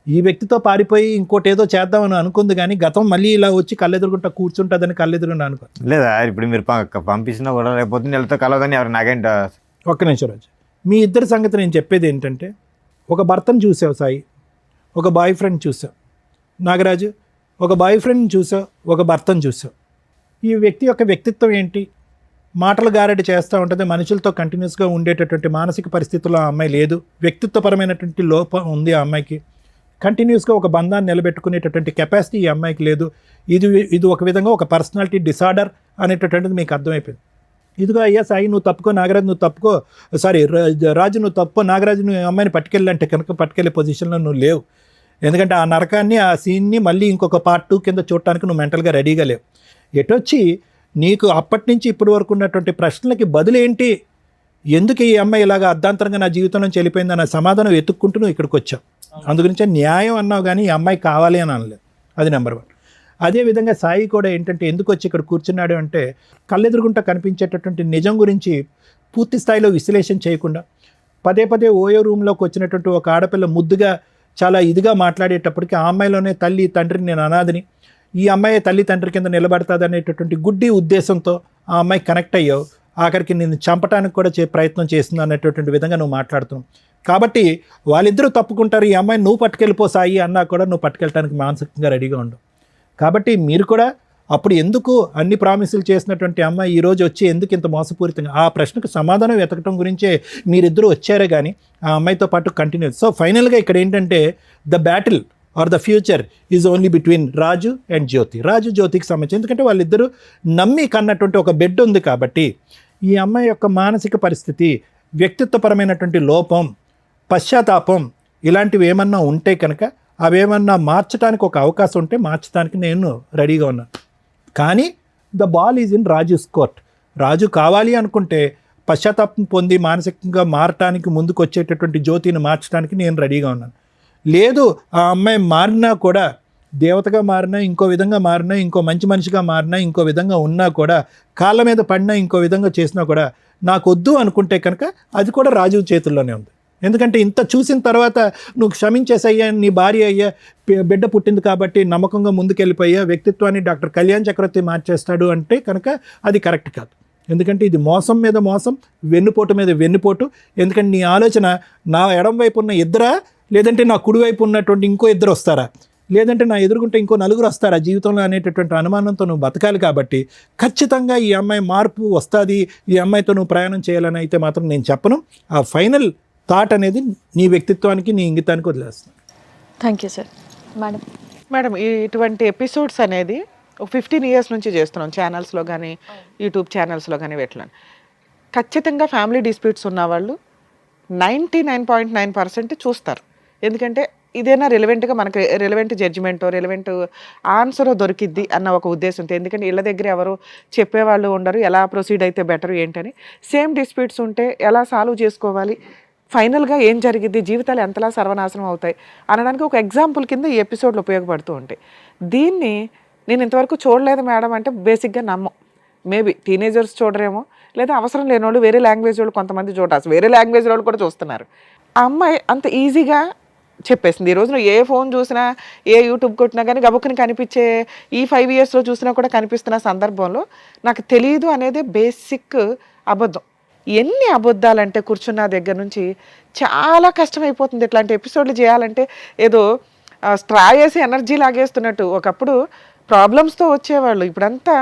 ఈ వ్యక్తితో పారిపోయి ఇంకోటి ఏదో చేద్దామని అనుకుంది, కానీ గతం మళ్ళీ ఇలా వచ్చి కళ్ళెదురుగుంట కూర్చుంటుందని కళ్ళెదురుగుంట అనుకో. లేదా ఇప్పుడు మీరు పంపించినా కూడా రేపు నెలతో కలవదని ఎవరు నాకేంట. ఒక్క నిమిషం రాజు, మీ ఇద్దరి సంగతి నేను చెప్పేది ఏంటంటే, ఒక భర్తను చూసావు సాయి, ఒక బాయ్ ఫ్రెండ్ చూసావు. నాగరాజు, ఒక బాయ్ ఫ్రెండ్ని చూసావు, ఒక భర్తను చూసావు. ఈ వ్యక్తి యొక్క వ్యక్తిత్వం ఏంటి? మాటలు గారడి చేస్తూ ఉంటుంది, మనుషులతో కంటిన్యూస్గా ఉండేటటువంటి మానసిక పరిస్థితుల్లో ఆ అమ్మాయి లేదు. వ్యక్తిత్వపరమైనటువంటి లోపం ఉంది ఆ అమ్మాయికి. కంటిన్యూస్గా ఒక బంధాన్ని నిలబెట్టుకునేటటువంటి కెపాసిటీ ఈ అమ్మాయికి లేదు. ఇది ఒక విధంగా ఒక పర్సనాలిటీ డిసార్డర్ అనేటటువంటిది మీకు అర్థమైపోయింది. ఇదిగో అయ్యా సాయి, నువ్వు తప్పుకో, నాగరాజు నువ్వు తప్పుకో, సారీ రాజు నువ్వు తప్పుకో, నాగరాజు నువ్వు అమ్మాయిని పట్టుకెళ్ళంటే కనుక పట్టుకెళ్ళే పొజిషన్లో నువ్వు లేవు. ఎందుకంటే ఆ నరకాన్ని, ఆ సీన్ని మళ్ళీ ఇంకొక పార్ట్ 2 కింద చూడటానికి నువ్వు మెంటల్గా రెడీగా లేవు. ఎటొచ్చి నీకు అప్పటి నుంచి ఇప్పటి వరకు ఉన్నటువంటి ప్రశ్నలకి బదులేంటి, ఎందుకు ఈ అమ్మాయి ఇలాగ అర్ధాంతరంగా నా జీవితం నుంచి వెళ్ళిపోయింది అన్న సమాధానం వెతుక్కుంటూ నువ్వు ఇక్కడికి వచ్చావు. అందుగురించే న్యాయం అన్నావు, కానీ ఈ అమ్మాయి కావాలి అని అనలేదు. అది నెంబర్ 1. అదేవిధంగా సాయి కూడా ఏంటంటే ఎందుకు వచ్చి ఇక్కడ కూర్చున్నాడు అంటే, కళ్ళెదురుగుంట కనిపించేటటువంటి నిజం గురించి పూర్తి స్థాయిలో విశ్లేషణ చేయకుండా పదే పదే ఓయో రూమ్లోకి వచ్చినటువంటి ఒక ఆడపిల్ల ముద్దుగా చాలా ఇదిగా మాట్లాడేటప్పటికి ఆ అమ్మాయిలోనే తల్లి తండ్రిని, నేను అనాథని, ఈ అమ్మాయి తల్లి తండ్రి కింద నిలబడుతుంది అనేటటువంటి గుడ్డి ఉద్దేశంతో ఆ అమ్మాయి కనెక్ట్ అయ్యావు. ఆఖరికి నేను చంపడానికి కూడా ప్రయత్నం చేస్తుంది అనేటటువంటి విధంగా నువ్వు మాట్లాడుతున్నావు. కాబట్టి వాళ్ళిద్దరూ తప్పుకుంటారు, ఈ అమ్మాయిని నువ్వు పట్టుకెళ్ళిపో సాయి అన్నా కూడా నువ్వు పట్టుకెళ్ళడానికి మానసికంగా రెడీగా ఉండవు. కాబట్టి మీరు కూడా అప్పుడు ఎందుకు అన్ని ప్రామిసులు చేసినటువంటి అమ్మాయి ఈరోజు వచ్చి ఎందుకు ఇంత మోసపూరితంగా, ఆ ప్రశ్నకు సమాధానం వెతకడం గురించే మీరిద్దరూ వచ్చారే కానీ ఆ అమ్మాయితో పాటు కంటిన్యూ. సో ఫైనల్గా ఇక్కడ ఏంటంటే the battle or the future is only between Raju and Jyothi. Raju జ్యోతికి సంబంధించి, ఎందుకంటే వాళ్ళిద్దరూ నమ్మి కన్నటువంటి ఒక బెడ్ ఉంది. కాబట్టి ఈ అమ్మాయి యొక్క మానసిక పరిస్థితి, వ్యక్తిత్వపరమైనటువంటి లోపం, పశ్చాత్తాపం ఇలాంటివి ఏమన్నా ఉంటే కనుక అవేమన్నా మార్చడానికి ఒక అవకాశం ఉంటే మార్చడానికి నేను రెడీగా ఉన్నాను. కానీ the ball is in Raju's court. Raju కావాలి అనుకుంటే పశ్చాత్తాపం పొంది మానసికంగా మారటానికి ముందుకు వచ్చేటటువంటి జ్యోతిని మార్చడానికి నేను రెడీగా ఉన్నాను. లేదు ఆ అమ్మాయి మారినా కూడా, దేవతగా మారినా, ఇంకో విధంగా మారినా, ఇంకో మంచి మనిషిగా మారినా, ఇంకో విధంగా ఉన్నా కూడా, కాళ్ళ మీద పడినా, ఇంకో విధంగా చేసినా కూడా నాకు వద్దు అనుకుంటే కనుక అది కూడా రాజు చేతుల్లోనే ఉంది. ఎందుకంటే ఇంత చూసిన తర్వాత నువ్వు క్షమించేసయ్యా, నీ భార్య అయ్యా, బిడ్డ పుట్టింది కాబట్టి నమ్మకంగా ముందుకెళ్ళిపోయా, వ్యక్తిత్వాన్ని డాక్టర్ కళ్యాణ్ చక్రవర్తి మార్చేస్తాడు అంటే కనుక అది కరెక్ట్ కాదు. ఎందుకంటే ఇది మోసం మీద మోసం, వెన్నుపోటు మీద వెన్నుపోటు. ఎందుకంటే నీ ఆలోచన నా ఎడం వైపు ఉన్న ఇద్దరా, లేదంటే నా కుడివైపు ఉన్నటువంటి ఇంకో ఇద్దరు వస్తారా, లేదంటే నా ఎదురుకుంటే ఇంకో నలుగురు వస్తారా జీవితంలో అనేటటువంటి అనుమానంతో నువ్వు బతకాలి. కాబట్టి ఖచ్చితంగా ఈ అమ్మాయి మార్పు వస్తుంది, ఈ అమ్మాయితో నువ్వు ప్రయాణం చేయాలని అయితే మాత్రం నేను చెప్పను. ఆ ఫైనల్ థాట్ అనేది నీ వ్యక్తిత్వానికి, నీ ఇంగితానికి వదిలేస్తాను. Thank you sir. మేడం, ఇటువంటి ఎపిసోడ్స్ అనేది ఒక 15 years నుంచి చేస్తున్నాం, ఛానల్స్లో కానీ యూట్యూబ్ ఛానల్స్లో కానీ వీటిలో. ఖచ్చితంగా ఫ్యామిలీ డిస్ప్యూట్స్ ఉన్నవాళ్ళు 99.9% చూస్తారు. ఎందుకంటే ఇదేనా రిలవెంట్గా మనకి రిలవెంట్ జడ్జిమెంటో రిలవెంట్ ఆన్సరో దొరికిద్ది అన్న ఒక ఉద్దేశంతో. ఎందుకంటే ఇళ్ళ దగ్గర ఎవరు చెప్పేవాళ్ళు ఉండరు, ఎలా ప్రొసీడ్ అయితే బెటర్ ఏంటని. సేమ్ డిస్ప్యూట్స్ ఉంటే ఎలా సాల్వ్ చేసుకోవాలి, ఫైనల్గా ఏం జరిగిద్ది, జీవితాలు ఎంతలా సర్వనాశనం అవుతాయి అనడానికి ఒక ఎగ్జాంపుల్ కింద ఈ ఎపిసోడ్లు ఉపయోగపడుతూ ఉంటాయి. దీన్ని నేను ఇంతవరకు చూడలేదు మేడం అంటే బేసిక్గా నమ్మం. మేబీ టీనేజర్స్ చూడరేమో, లేదా అవసరం లేని వాళ్ళు, వేరే లాంగ్వేజ్ వాళ్ళు కొంతమంది చూడాల్సి, వేరే లాంగ్వేజ్ వాళ్ళు కూడా చూస్తున్నారు. ఆ అమ్మాయి అంత ఈజీగా చెప్పేసింది. ఈ రోజున ఏ ఫోన్ చూసినా, ఏ యూట్యూబ్ కొట్టినా కానీ గబుక్కుని కనిపించే ఈ 5 ఇయర్స్లో చూసినా కూడా కనిపిస్తున్న సందర్భంలో నాకు తెలియదు అనేది బేసిక్ అబద్ధం. ఎన్ని అబద్ధాలంటే కూర్చున్న దగ్గర నుంచి చాలా కష్టమైపోతుంది. ఇట్లాంటి ఎపిసోడ్లు చేయాలంటే ఏదో స్ట్రా వేసి ఎనర్జీ లాగేస్తున్నట్టు. ఒకప్పుడు ప్రాబ్లమ్స్తో వచ్చేవాళ్ళు, ఇప్పుడంతా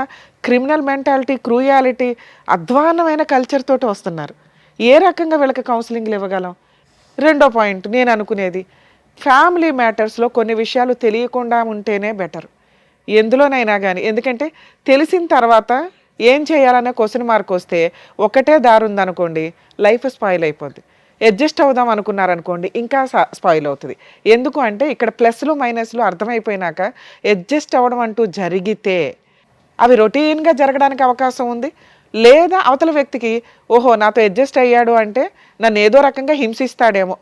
క్రిమినల్ మెంటాలిటీ, క్రూయాలిటీ, అధ్వాన్నమైన కల్చర్ తోటి వస్తున్నారు. ఏ రకంగా వీళ్ళకి కౌన్సిలింగ్లు ఇవ్వగలం? రెండో పాయింట్ నేను అనుకునేది, ఫ్యామిలీ మ్యాటర్స్లో కొన్ని విషయాలు తెలియకుండా ఉంటేనే బెటర్ ఎందులోనైనా కానీ. ఎందుకంటే తెలిసిన తర్వాత ఏం చేయాలనే క్వశ్చన్ మార్క్ వస్తే ఒకటే దారి ఉందనుకోండి, లైఫ్ స్పాయిల్ అయిపోద్ది. అడ్జస్ట్ అవుదాం అనుకున్నారనుకోండి, ఇంకా స్పాయిల్ అవుతుంది. ఎందుకు అంటే ఇక్కడ ప్లస్లు మైనస్లు అర్థమైపోయినాక అడ్జస్ట్ అవ్వడం అంటూ జరిగితే అవి రొటీన్గా జరగడానికి అవకాశం ఉంది. లేదా అవతల వ్యక్తికి ఓహో నాతో అడ్జస్ట్ అయ్యాడు అంటే నన్ను ఏదో రకంగా హింసిస్తాడేమో,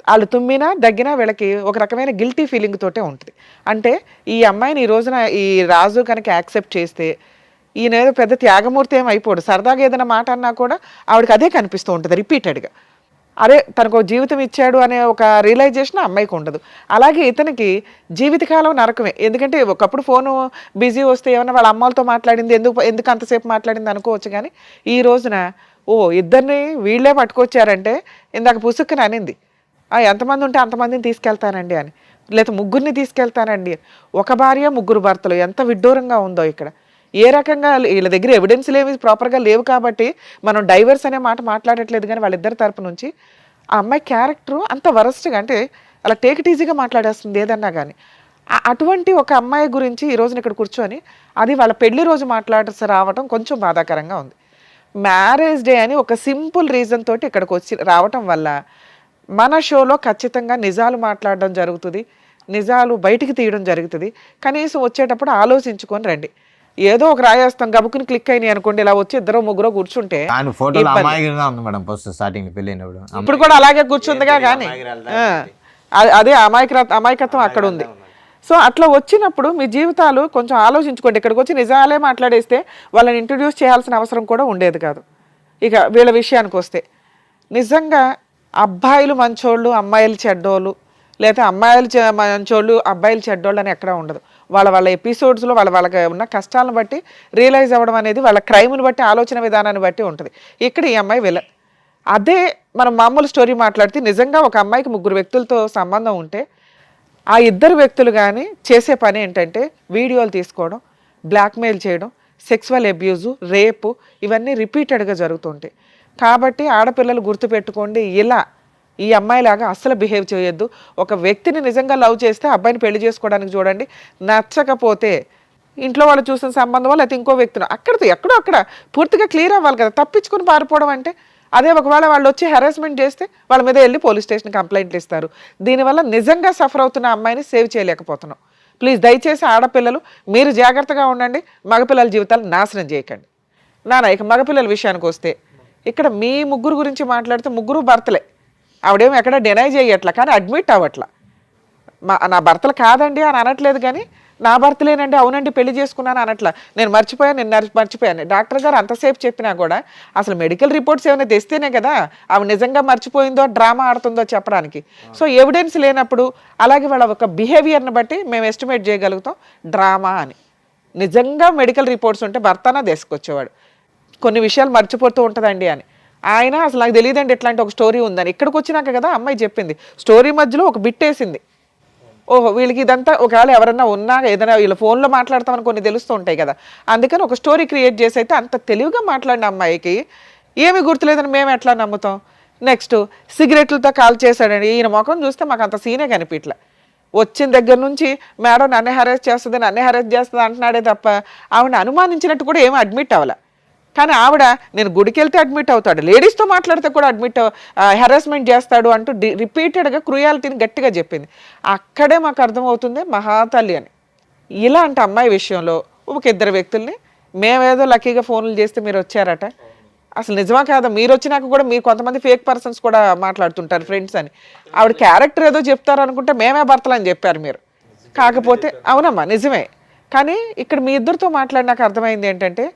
వాళ్ళు తుమ్మినా దగ్గినా వీళ్ళకి ఒక రకమైన గిల్టీ ఫీలింగ్ తోటే ఉంటుంది. అంటే ఈ అమ్మాయిని ఈ రోజున ఈ రాజు కనుక యాక్సెప్ట్ చేస్తే ఈయన ఏదో పెద్ద త్యాగమూర్తి ఏం అయిపోడు. సరదాగా ఏదైనా మాట అన్నా కూడా ఆవిడకి అదే కనిపిస్తూ ఉంటుంది రిపీటెడ్గా. అరే తనకు జీవితం ఇచ్చాడు అనే ఒక రియలైజేషన్ అమ్మాయికి ఉండదు. అలాగే ఇతనికి జీవితకాలం నరకమే. ఎందుకంటే ఒకప్పుడు ఫోను బిజీ వస్తే ఏమన్నా వాళ్ళ అమ్మలతో మాట్లాడింది, ఎందుకు అంతసేపు మాట్లాడింది అనుకోవచ్చు. కానీ ఈ రోజున ఇద్దరిని వీళ్ళే పట్టుకొచ్చారంటే ఇందాక పుసుక్కుని అనింది, ఎంతమంది ఉంటే అంతమందిని తీసుకెళ్తానండి అని, లేదా ముగ్గురిని తీసుకెళ్తానండి. ఒక భార్య ముగ్గురు భర్తలు, ఎంత విడ్డూరంగా ఉందో ఇక్కడ. ఏ రకంగా వీళ్ళ దగ్గర ఎవిడెన్స్లు ఏమి ప్రాపర్గా లేవు కాబట్టి మనం డైవర్స్ అనే మాట మాట్లాడట్లేదు. కానీ వాళ్ళిద్దరి తరపు నుంచి ఆ అమ్మాయి క్యారెక్టరు అంత వరస్ట్గా, అంటే అలా టేక్ ఇట్ ఈజీగా మాట్లాడేస్తుంది ఏదన్నా కానీ. అటువంటి ఒక అమ్మాయి గురించి ఈ రోజున ఇక్కడ కూర్చొని అది వాళ్ళ పెళ్లి రోజు మాట్లాడాల్సి రావటం కొంచెం బాధాకరంగా ఉంది. మ్యారేజ్ డే అని ఒక సింపుల్ రీజన్ తోటి ఇక్కడికి వచ్చి రావటం వల్ల మన షోలో ఖచ్చితంగా నిజాలు మాట్లాడడం జరుగుతుంది, నిజాలు బయటికి తీయడం జరుగుతుంది. కనీసం వచ్చేటప్పుడు ఆలోచించుకొని రండి. ఏదో ఒక రాయేస్తాం గబుకుని క్లిక్ అయినాయి అనుకోండి, ఇలా వచ్చి ఇద్దరు ముగ్గురు కూర్చుంటే ఇప్పుడు కూడా అలాగే కూర్చుందిగా. కానీ అదే అమాయకత్వం అక్కడ ఉంది. సో అట్లా వచ్చినప్పుడు మీ జీవితాలు కొంచెం ఆలోచించుకోండి. ఇక్కడికి వచ్చి నిజాలే మాట్లాడేస్తే వాళ్ళని ఇంట్రడ్యూస్ చేయాల్సిన అవసరం కూడా ఉండేది కాదు. ఇక వీళ్ళ విషయానికి వస్తే నిజంగా అబ్బాయిలు మంచోళ్ళు, అమ్మాయిలు చెడ్డోళ్ళు, లేదా అమ్మాయిలు మంచోళ్ళు, అబ్బాయిలు చెడ్డోళ్ళు అని ఎక్కడా ఉండదు. వాళ్ళ ఎపిసోడ్స్లో వాళ్ళకి ఉన్న కష్టాలను బట్టి రియలైజ్ అవ్వడం అనేది వాళ్ళ క్రైమ్ని బట్టి, ఆలోచన విధానాన్ని బట్టి ఉంటుంది. ఇక్కడ ఈ అమ్మాయి విలన్. అదే మనం మామూలు స్టోరీ మాట్లాడితే నిజంగా ఒక అమ్మాయికి ముగ్గురు వ్యక్తులతో సంబంధం ఉంటే ఆ ఇద్దరు వ్యక్తులు కానీ చేసే పని ఏంటంటే వీడియోలు తీసుకోవడం, బ్లాక్మెయిల్ చేయడం, సెక్సువల్ అబ్యూజు, రేపు, ఇవన్నీ రిపీటెడ్గా జరుగుతుంటాయి. కాబట్టి ఆడపిల్లలు గుర్తుపెట్టుకోండి, ఇలా ఈ అమ్మాయిలాగా అస్సలు బిహేవ్ చేయొద్దు. ఒక వ్యక్తిని నిజంగా లవ్ చేస్తే అబ్బాయిని పెళ్లి చేసుకోవడానికి చూడండి. నచ్చకపోతే ఇంట్లో వాళ్ళు చూసిన సంబంధం వల్ల అయితే ఇంకో వ్యక్తిని ఎక్కడో అక్కడ పూర్తిగా క్లియర్ అవ్వాలి కదా. తప్పించుకుని పారిపోవడం అంటే అదే. ఒకవేళ వాళ్ళు వచ్చి హెరాస్మెంట్ చేస్తే వాళ్ళ మీద వెళ్ళి పోలీస్ స్టేషన్ కంప్లైంట్లు ఇస్తారు. దీనివల్ల నిజంగా సఫర్ అవుతున్న అమ్మాయిని సేవ్ చేయలేకపోతున్నాం. ప్లీజ్ దయచేసి ఆడపిల్లలు మీరు జాగ్రత్తగా ఉండండి, మగపిల్లల జీవితాలు నాశనం చేయకండి. ఇక మగపిల్లల విషయానికి వస్తే ఇక్కడ మీ ముగ్గురు గురించి మాట్లాడితే ముగ్గురు భర్తలే. ఆవిడేమో ఎక్కడ డినై చేయట్లా, కానీ అడ్మిట్ అవ్వట్లా. నా భర్తలు కాదండి అని అనట్లేదు, కానీ నా భర్తలేనండి, అవునండి పెళ్లి చేసుకున్నాను అనట్లా. నేను మర్చిపోయాను. డాక్టర్ గారు అంతసేపు చెప్పినా కూడా అసలు మెడికల్ రిపోర్ట్స్ ఏమైనా తెస్తేనే కదా ఆవిడ నిజంగా మర్చిపోయిందో డ్రామా ఆడుతుందో చెప్పడానికి. సో ఎవిడెన్స్ లేనప్పుడు అలాగే వాళ్ళ ఒక బిహేవియర్ని బట్టి మేము ఎస్టిమేట్ చేయగలుగుతాం డ్రామా అని. నిజంగా మెడికల్ రిపోర్ట్స్ ఉంటే భర్తనా తీసుకొచ్చేవాడు. కొన్ని విషయాలు మర్చిపోతూ ఉంటుందండి అని. ఆయన అసలు నాకు తెలియదండి ఇట్లాంటి ఒక స్టోరీ ఉందని. ఇక్కడికి వచ్చినాక కదా అమ్మాయి చెప్పింది. స్టోరీ మధ్యలో ఒక బిట్ వేసింది. ఓహో వీళ్ళకి ఇదంతా ఒకవేళ ఎవరన్నా ఉన్నా ఏదైనా వీళ్ళ ఫోన్లో మాట్లాడతామని కొన్ని తెలుస్తూ ఉంటాయి కదా, అందుకని ఒక స్టోరీ క్రియేట్ చేసి అయితే అంత తెలివిగా మాట్లాడిన అమ్మాయికి ఏమీ గుర్తులేదని మేము ఎట్లా నమ్ముతాం? నెక్స్ట్ సిగరెట్లతో కాల్ చేశాడండి. ఈయన ముఖం చూస్తే మాకు అంత సీనే కనిపించలే. వచ్చిన దగ్గర నుంచి మేడం నన్నే హెరాస్ చేస్తుంది అంటున్నాడే తప్ప ఆవిడ అనుమానించినట్టు కూడా ఏమీ అడ్మిట్ అవ్వలే. కానీ ఆవిడ నేను గుడికి వెళ్తే అడ్మిట్ అవుతాడు, లేడీస్తో మాట్లాడితే కూడా హెరాస్మెంట్ చేస్తాడు అంటూ రిపీటెడ్గా క్రూయాలిటీని గట్టిగా చెప్పింది. అక్కడే మాకు అర్థమవుతుంది మహాతల్లి అని. ఇలాంటి అమ్మాయి విషయంలో ఒక ఇద్దరు వ్యక్తుల్ని మేమేదో లక్కీగా ఫోన్లు చేస్తే మీరు వచ్చారట, అసలు నిజమా కాదా? మీరు వచ్చినాక కూడా మీరు కొంతమంది ఫేక్ పర్సన్స్ కూడా మాట్లాడుతుంటారు ఫ్రెండ్స్ అని. ఆవిడ క్యారెక్టర్ ఏదో చెప్తారు అనుకుంటే మేమే భర్తలు అని చెప్పారు మీరు. కాకపోతే అవునమ్మా నిజమే, కానీ ఇక్కడ మీ ఇద్దరితో మాట్లాడినాక అర్థమైంది ఏంటంటే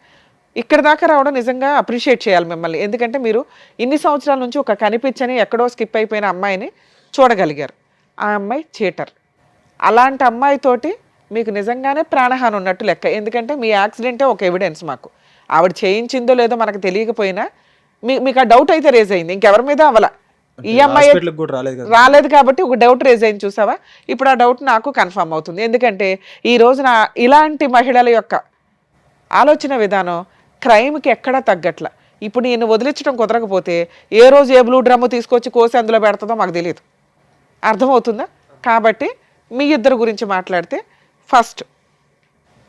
ఇక్కడ దాకా రావడం నిజంగా అప్రిషియేట్ చేయాలి మిమ్మల్ని. ఎందుకంటే మీరు ఇన్ని సంవత్సరాల నుంచి ఒక కనిపించని ఎక్కడో స్కిప్ అయిపోయిన అమ్మాయిని చూడగలిగారు. ఆ అమ్మాయి చీటర్. అలాంటి అమ్మాయితోటి మీకు నిజంగానే ప్రాణహాని ఉన్నట్టు లెక్క. ఎందుకంటే మీ యాక్సిడెంటే ఒక ఎవిడెన్స్ మాకు. ఆవిడ చేయించిందో లేదో మనకు తెలియకపోయినా మీకు ఆ డౌట్ అయితే రేజ్ అయింది, ఇంకెవరి మీద అవ్వాల. ఈ అమ్మాయి హాస్పిటల్కి కూడా రాలేదు కదా. రాలేదు కాబట్టి ఒక డౌట్ రేజ్ అయింది చూసావా. ఇప్పుడు ఆ డౌట్ నాకు కన్ఫర్మ్ అవుతుంది. ఎందుకంటే ఈ రోజున ఇలాంటి మహిళల యొక్క ఆలోచన విధానం క్రైమ్కి ఎక్కడా తగ్గట్ల. ఇప్పుడు నేను వదిలించడం కుదరకపోతే ఏ రోజు ఏ బ్లూ డ్రమ్ము తీసుకొచ్చి కోసి అందులో పెడుతుందో మాకు తెలియదు. అర్థమవుతుందా? కాబట్టి మీ ఇద్దరు గురించి మాట్లాడితే ఫస్ట్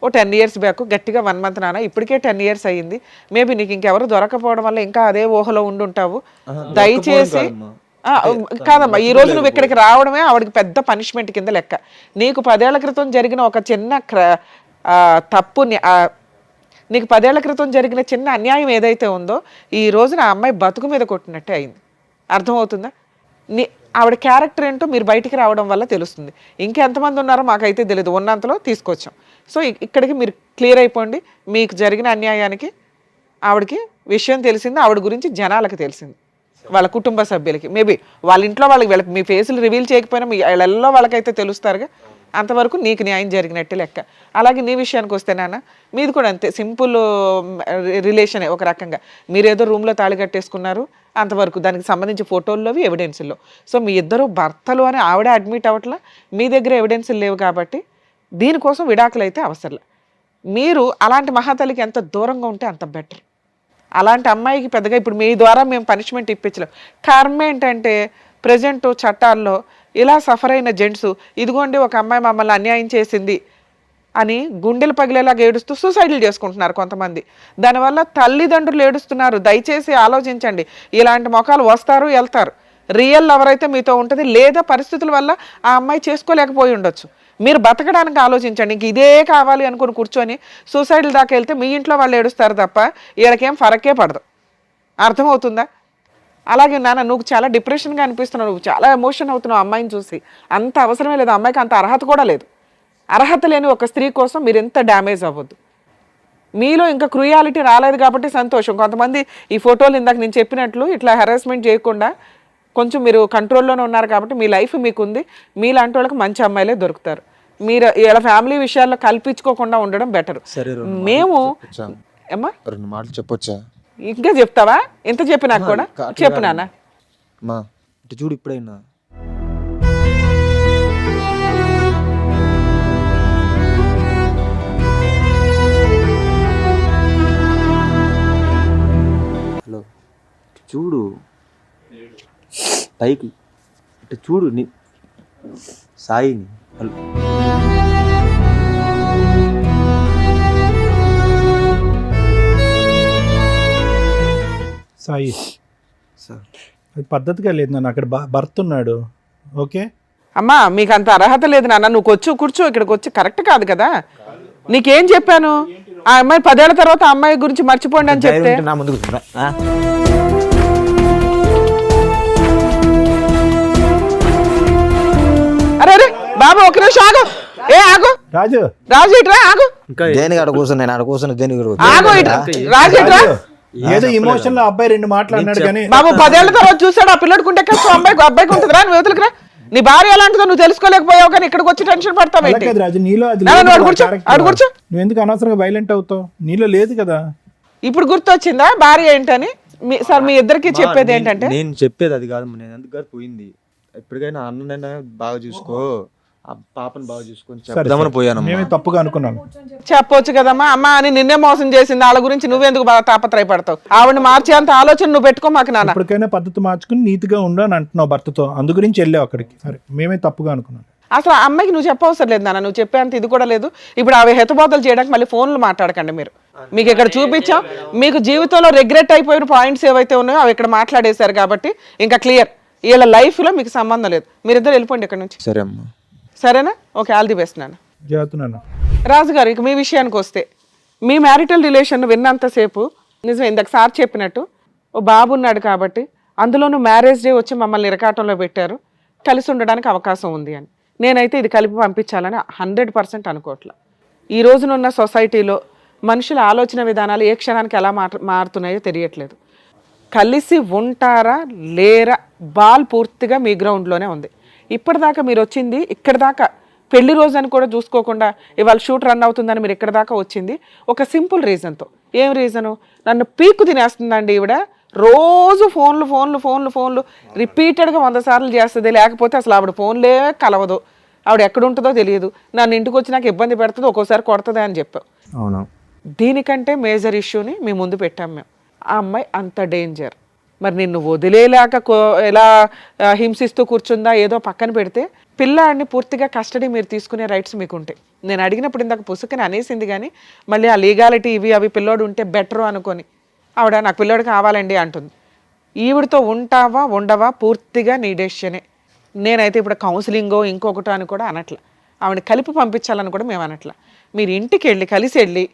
ఓ 10 years బ్యాక్ గట్టిగా 1 month నాన్న, ఇప్పటికే 10 years అయ్యింది. మేబీ నీకు ఇంకెవరు దొరకపోవడం వల్ల ఇంకా అదే ఊహలో ఉండుంటావు. దయచేసి కాదమ్మా, ఈ రోజు నువ్వు ఇక్కడికి రావడమే ఆవిడకి పెద్ద పనిష్మెంట్ కింద లెక్క. నీకు 10 ఏళ్ల క్రితం జరిగిన ఒక చిన్న తప్పుని, నీకు 10 ఏళ్ల క్రితం జరిగిన చిన్న అన్యాయం ఏదైతే ఉందో ఈ రోజున ఆ అమ్మాయి బతుకు మీద కొట్టినట్టే అయింది. అర్థమవుతుందా? ఆవిడ క్యారెక్టర్ ఏంటో మీరు బయటికి రావడం వల్ల తెలుస్తుంది. ఇంకెంతమంది ఉన్నారో మాకైతే తెలియదు, ఉన్నంతలో తీసుకొచ్చాం. సో ఇక్కడికి మీరు క్లియర్ అయిపోండి. మీకు జరిగిన అన్యాయానికి ఆవిడకి విషయం తెలిసింది, ఆవిడ గురించి జనాలకు తెలిసింది, వాళ్ళ కుటుంబ సభ్యులకి. మేబీ వాళ్ళ ఇంట్లో వాళ్ళకి మీ ఫేసులు రివీల్ చేయకపోయినా మీ వాళ్ళల్లో వాళ్ళకైతే తెలుస్తారుగా. అంతవరకు నీకు న్యాయం జరిగినట్టే లెక్క. అలాగే నీ విషయానికి వస్తే నాన్న, మీది కూడా అంతే, సింపుల్ రిలేషనే ఒక రకంగా. మీరేదో రూమ్లో తాళి కట్టేసుకున్నారు అంతవరకు, దానికి సంబంధించి ఫోటోల్లోవి ఎవిడెన్సుల్లో. సో మీ ఇద్దరు భర్తలు అని ఆవిడే అడ్మిట్ అవ్వట్లా, మీ దగ్గర ఎవిడెన్సులు లేవు కాబట్టి దీనికోసం విడాకులు అయితే అవసరంలే. మీరు అలాంటి మహాతల్లికి ఎంత దూరంగా ఉంటే అంత బెటర్. అలాంటి అమ్మాయికి పెద్దగా ఇప్పుడు మీ ద్వారా మేము పనిష్మెంట్ ఇప్పించలేం. కారణం ఏంటంటే ప్రజెంట్ చట్టాల్లో ఇలా సఫర్ అయిన జెంట్స్, ఇదిగోండి ఒక అమ్మాయి మమ్మల్ని అన్యాయం చేసింది అని గుండెలు పగిలేలాగా ఏడుస్తూ సూసైడ్లు చేసుకుంటున్నారు కొంతమంది. దానివల్ల తల్లిదండ్రులు ఏడుస్తున్నారు. దయచేసి ఆలోచించండి. ఇలాంటి మొఖాలు వస్తారు వెళ్తారు. రియల్ లవర్ అయితే మీతో ఉంటుంది, లేదా పరిస్థితుల వల్ల ఆ అమ్మాయి చేసుకోలేకపోయి ఉండొచ్చు. మీరు బతకడానికి ఆలోచించండి. ఇంక ఇదే కావాలి అనుకుని కూర్చొని సూసైడ్ల దాకా వెళ్తే మీ ఇంట్లో వాళ్ళు ఏడుస్తారు తప్ప వీళ్ళకేం ఫరకే పడదు. అర్థమవుతుందా? అలాగే నాన్న, నువ్వు చాలా డిప్రెషన్గా అనిపిస్తున్నావు, నువ్వు చాలా ఎమోషన్ అవుతున్నావు అమ్మాయిని చూసి. అంత అవసరమే లేదు, అమ్మాయికి అంత అర్హత కూడా లేదు. అర్హత లేని ఒక స్త్రీ కోసం మీరు ఎంత డ్యామేజ్ అవ్వద్దు. మీలో ఇంకా క్రూయాలిటీ రాలేదు కాబట్టి సంతోషం. కొంతమంది ఈ ఫోటోలు ఇందాక నేను చెప్పినట్లు ఇట్లా హెరాస్మెంట్ చేయకుండా కొంచెం మీరు కంట్రోల్లోనే ఉన్నారు కాబట్టి మీ లైఫ్ మీకుంది. మీలాంటి వాళ్ళకి మంచి అమ్మాయిలే దొరుకుతారు. మీరు ఇలా ఫ్యామిలీ విషయాల్లో కల్పించుకోకుండా ఉండడం బెటర్. మేము ఏమ్మా 2 మాటలు చెప్పొచ్చా? ఇంకా చెప్తావా? ఎంత చెప్పినా కూడా చెప్పు నాన్న. మా ఇటు చూడు, ఇప్పుడైనా హలో చూడు, పైకి ఇటు చూడు, సాయిని. హలో సాయి, సార్, అది పద్ధతిగా లేదు నాన్న. అక్కడ భర్త ఉన్నాడు. ఓకే అమ్మా, మీకు అంత అర్హత లేదు నాన్న. నువ్వు కూర్చో, ఇక్కడికి వచ్చి కరెక్ట్ కాదు కదా. నీకేం చెప్పాను? ఆ అమ్మాయి 10 ఏళ్ల తర్వాత ఆ అమ్మాయి గురించి మర్చిపోండి అని చెప్తే నా ముందుకు అరే అరే బాబు ఒక నిమిషం ఆగు. ఆగు రాజు ఇట్రా, ఆగు. దేనికి అక్కడ కూర్చున్నా, నేను అక్కడ కూర్చున్నా, దేనికి ఆగు ఇట్రా రాజు, ఇట్రా. ఏదో ఇమోషన్ లో అబ్బాయి 2 మాటలు అన్నాడు కానీ బాబు 10 ఏళ్ల తర్వాత చూసాడు ఆ పిల్లడికుంటే అబ్బాయికి ఉంటుందిరా. నువ్వు వదులుకురా. నీ భార్య ఎలాంటిదో నువ్వు తెలుసుకోలేకపోయావు కానీ ఇక్కడికి వచ్చి టెన్షన్ పడతావు. రాజు, నీలో అది కూర్చో. నువ్వు ఎందుకు అనవసరంగా వైలెంట్ అవుతావు? నీలో లేదు కదా. ఇప్పుడు గుర్తొచ్చిందా భార్య ఏంటని? సార్ మీ ఇద్దరికి చెప్పేది ఏంటంటే, నేను చెప్పేది అది కాదు. నేను అందుకు పోయింది. ఎప్పటికైనా అన్ననైనా బాగా చూసుకో, ఆ పాపను బాగా చూసుకొని చెప్దామని పోయాను. మేమే తప్పుగా అనుకున్నాను. చెప్పొచ్చు కదమ్మా. అమ్మ అని నిన్నే మోసం చేసింది, వాళ్ళ గురించి నువ్వెందుకు బాగా తాపత్రయపడతావు? ఆవిడని మార్చే అంత ఆలోచన నువ్వు పెట్టుకో మాకు నాన్న. ఇప్పటికైనా పద్ధతి మార్చుకుని నీతిగా ఉండు అని అంటున్నావు భర్తతో, అందు గురించి వెళ్ళావు అక్కడికి. సరే, మేమే తప్పుగా అనుకున్నాను. అసలు ఆ అమ్మాయికి నువ్వు చెప్పవసరం లేదు నాన్న, నువ్వు చెప్పేంత ఇది కూడా లేదు. ఇప్పుడు అవి హెతబోతలు చేయడానికి మళ్ళీ ఫోన్లు మాట్లాడకండి మీరు. మీకు ఇక్కడ చూపించాం, మీకు జీవితంలో రిగ్రెట్ అయిపోయిన పాయింట్స్ ఏవైతే ఉన్నాయో అవి ఇక్కడ మాట్లాడేశారు కాబట్టి ఇంకా క్లియర్. వీళ్ళ లైఫ్లో మీకు సంబంధం లేదు. మీరిద్దరు వెళ్ళిపోండి ఇక్కడ నుంచి. సరే అమ్మా. సరేనా? ఓకే, ఆల్ ది బెస్ట్ నాన్న. రాజు గారు, ఇక మీ విషయానికి వస్తే, మీ మ్యారిటల్ రిలేషన్ విన్నంతసేపు నిజం ఇందాక సార్ చెప్పినట్టు ఓ బాబు ఉన్నాడు కాబట్టి, అందులోనూ మ్యారేజ్ డే వచ్చి మమ్మల్ని ఇరకాటంలో పెట్టారు, కలిసి ఉండడానికి అవకాశం ఉంది అని. నేనైతే ఇది కలిపి పంపించాలని 100% అనుకోవట్లా. ఈ రోజునున్న సొసైటీలో మనుషుల ఆలోచన విధానాలు ఏ క్షణానికి ఎలా మారుతున్నాయో తెలియట్లేదు. కలిసి ఉంటారా లేరా బాల్ పూర్తిగా మీ గ్రౌండ్లోనే ఉంది. ఇప్పటిదాకా మీరు వచ్చింది ఇక్కడ దాకా పెళ్లి రోజు అని కూడా చూసుకోకుండా ఇవాళ షూట్ రన్ అవుతుందని మీరు ఇక్కడ దాకా వచ్చింది ఒక సింపుల్ రీజన్తో. ఏం రీజను? నన్ను పీక్కు తినేస్తుందండి ఈవిడ. రోజు ఫోన్లు రిపీటెడ్గా 100 సార్లు చేస్తుంది. లేకపోతే అసలు ఆవిడ ఫోన్లే కలవదు, ఆవిడ ఎక్కడ ఉంటుందో తెలియదు, నన్ను ఇంటికి వచ్చి నాకు ఇబ్బంది పెడుతుంది, ఒక్కోసారి కొడుతుంది అని చెప్పావు. అవును. దీనికంటే మేజర్ ఇష్యూని మీ ముందు పెట్టాం మేము. ఆ అమ్మాయి అంత డేంజర్. మరి నిన్ను వదిలేలాక ఎలా హింసిస్తూ కూర్చుందా ఏదో పక్కన పెడితే, పిల్లాడిని పూర్తిగా కస్టడీ మీరు తీసుకునే రైట్స్ మీకు ఉంటాయి. నేను అడిగినప్పుడు ఇందాక పుసుకని అనేసింది, కానీ మళ్ళీ ఆ లీగాలిటీ ఇవి అవి పిల్లోడు ఉంటే బెటర్ అనుకొని ఆవిడ నాకు పిల్లోడు కావాలండి అంటుంది. ఈవిడతో ఉంటావా ఉండవా పూర్తిగా నీ డెసిషనే. నేనైతే ఇప్పుడు కౌన్సిలింగో ఇంకొకటో అని కూడా అనట్లా, ఆవిడ కలిపి పంపించాలని కూడా మేము అనట్లా. మీరు ఇంటికి వెళ్ళి కలిసి వెళ్ళి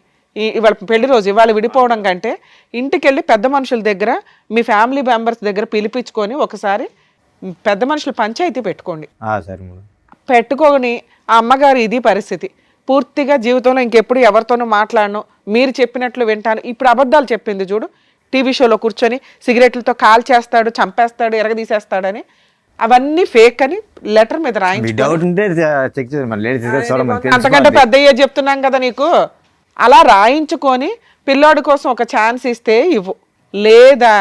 ఇవాళ పెళ్లి రోజు ఇవాళ విడిపోవడం కంటే ఇంటికి వెళ్ళి పెద్ద మనుషుల దగ్గర మీ ఫ్యామిలీ మెంబర్స్ దగ్గర పిలిపించుకొని ఒకసారి పెద్ద మనుషులు పంచాయతీ పెట్టుకోండి. సరే మేడం. పెట్టుకొని ఆ అమ్మగారు ఇది పరిస్థితి, పూర్తిగా జీవితంలో ఇంకెప్పుడు ఎవరితోనూ మాట్లాడను, మీరు చెప్పినట్లు వింటాను. ఇప్పుడు అబద్ధాలు చెప్పింది చూడు, టీవీ షోలో కూర్చొని సిగరెట్లతో కాల్ చేస్తాడు, చంపేస్తాడు, ఎరగదీసేస్తాడని, అవన్నీ ఫేక్ అని లెటర్ మీద రాయించి డౌట్ ఉంటే చెక్ చేయండి. అంతకంటే పెద్ద చెప్తున్నాం కదా నీకు. అలా రాయించుకొని పిల్లోడి కోసం ఒక ఛాన్స్ ఇస్తే ఇవ్వు, లేదా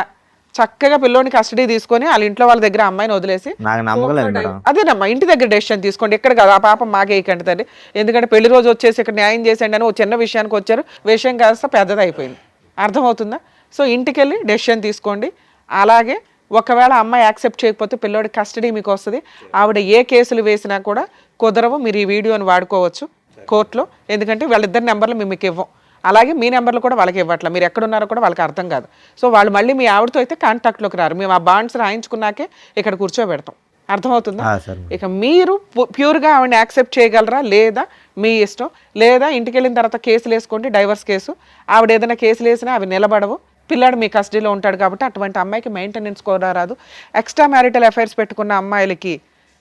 చక్కగా పిల్లోని కస్టడీ తీసుకొని వాళ్ళ ఇంట్లో వాళ్ళ దగ్గర అమ్మాయిని వదిలేసి నాకు నమ్మకం లేదు మేడం. అదేనమ్మా ఇంటి దగ్గర డెసిషన్ తీసుకోండి. ఎక్కడ కాదు ఆ పాపం మాకేయకండి తల్లి, ఎందుకంటే పెళ్లి రోజు వచ్చేసి ఇక్కడ న్యాయం చేసేయండి అని ఓ చిన్న విషయానికి వచ్చారు, విషయం కాస్త పెద్దది అయిపోయింది. అర్థమవుతుందా? సో ఇంటికి వెళ్ళి డెసిషన్ తీసుకోండి. అలాగే ఒకవేళ అమ్మాయి యాక్సెప్ట్ చేయకపోతే పిల్లోడి కస్టడీ మీకు వస్తుంది. ఆవిడ ఏ కేసులు వేసినా కూడా కుదరవు, మీరు ఈ వీడియోని వాడుకోవచ్చు కోర్టులో, ఎందుకంటే వాళ్ళిద్దరి నెంబర్లు మేము మీకు ఇవ్వం, అలాగే మీ నెంబర్లు కూడా వాళ్ళకి ఇవ్వట్లా, మీరు ఎక్కడున్నారో కూడా వాళ్ళకి అర్థం కాదు. సో వాళ్ళు మళ్ళీ మీ ఆవిడతో అయితే కాంటాక్ట్లోకి రారు, మేము ఆ బాండ్స్ రాయించుకున్నాకే ఇక్కడ కూర్చోబెడతాం. అర్థమవుతుందా? ఇక మీరు ప్యూర్గా ఆవిడని యాక్సెప్ట్ చేయగలరా లేదా మీ ఇష్టం, లేదా ఇంటికి వెళ్ళిన తర్వాత కేసులు వేసుకోండి, డైవర్స్ కేసు. ఆవిడ ఏదైనా కేసులు వేసినా అవి నిలబడవు, పిల్లాడు మీ కస్టడీలో ఉంటాడు కాబట్టి అటువంటి అమ్మాయికి మెయింటెనెన్స్ కూడా రాదు. ఎక్స్ట్రా మ్యారిటల్ అఫైర్స్ పెట్టుకున్న అమ్మాయిలకి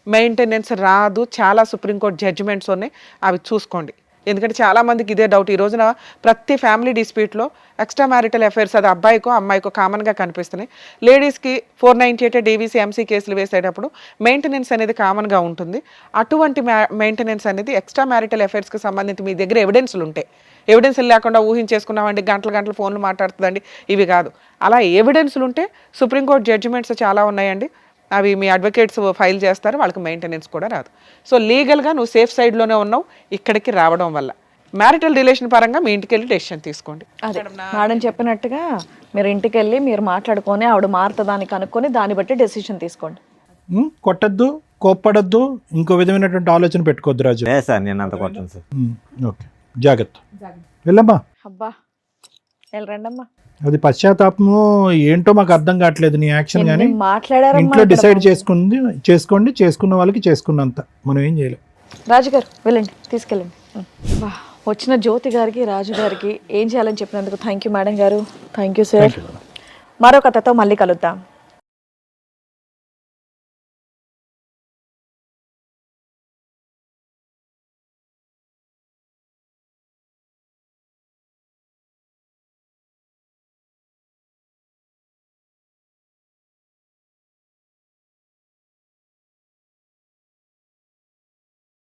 మెయింటెనెన్స్ రాదు. చాలా సుప్రీంకోర్టు జడ్జిమెంట్స్ ఉన్నాయి, అవి చూసుకోండి. ఎందుకంటే చాలామందికి ఇదే డౌట్. ఈ రోజున ప్రతి ఫ్యామిలీ డిస్ప్యూట్లో ఎక్స్ట్రా మ్యారిటల్ అఫైర్స్ అది అబ్బాయికో అమ్మాయికో కామన్గా కనిపిస్తున్నాయి. లేడీస్కి 498 డీవీసీ ఎంసీ కేసులు వేసేటప్పుడు మెయింటెనెన్స్ అనేది కామన్గా ఉంటుంది. అటువంటి మెయింటెనెన్స్ అనేది ఎక్స్ట్రా మ్యారిటల్ అఫైర్స్కి సంబంధించి మీ దగ్గర ఎవిడెన్స్లు ఉంటాయి. ఎవిడెన్స్లు లేకుండా ఊహించేసుకున్నామండి, గంటలు ఫోన్లు మాట్లాడుతుందండి, ఇవి కాదు. అలా ఎవిడెన్స్లు ఉంటే సుప్రీంకోర్టు జడ్జిమెంట్స్ చాలా ఉన్నాయండి, అవి మీ అడ్వకేట్స్ ఫైల్ చేస్తారు, వాళ్ళకి మెయింటెనెన్స్ కూడా రాదు. సో లీగల్గా నువ్వు సేఫ్ సైడ్లోనే ఉన్నావు ఇక్కడికి రావడం వల్ల. మ్యారిటల్ రిలేషన్ పరంగా మీ ఇంటికి వెళ్ళి డెసిషన్ తీసుకోండి. అదే మేడం చెప్పినట్టుగా మీరు ఇంటికి వెళ్ళి మీరు మాట్లాడుకొని ఆవిడ మారుతుందాన్ని కనుక్కొని దాన్ని బట్టి డెసిషన్ తీసుకోండి. కొట్టద్దు, కోప్పడద్దు, ఇంకో విధమైనటువంటి ఆలోచన పెట్టుకోవద్దు రాజు. లేదు సార్, నేను అంత కొట్టను సార్. ఓకే, జాగ్రత్త. వెళ్ళమ్మా. అబ్బా వెళ్ళరండమ్మా. అది పశ్చాత్తాపము ఏంటో మాకు అర్థం కావట్లేదు నీ యాక్షన్. కానీ మాట్లాడారు ఇంట్లో డిసైడ్ చేసుకోండి, చేసుకున్న వాళ్ళకి చేసుకున్నంత, మనం ఏం చేయలేం. రాజు గారు వెళ్ళండి, తీసుకెళ్ళండి. వచ్చిన జ్యోతి గారికి రాజు గారికి ఏం చేయాలని చెప్పినందుకు థ్యాంక్ యూ మేడం గారు, థ్యాంక్ యూ సార్. మరో కథతో మళ్ళీ కలుద్దాం.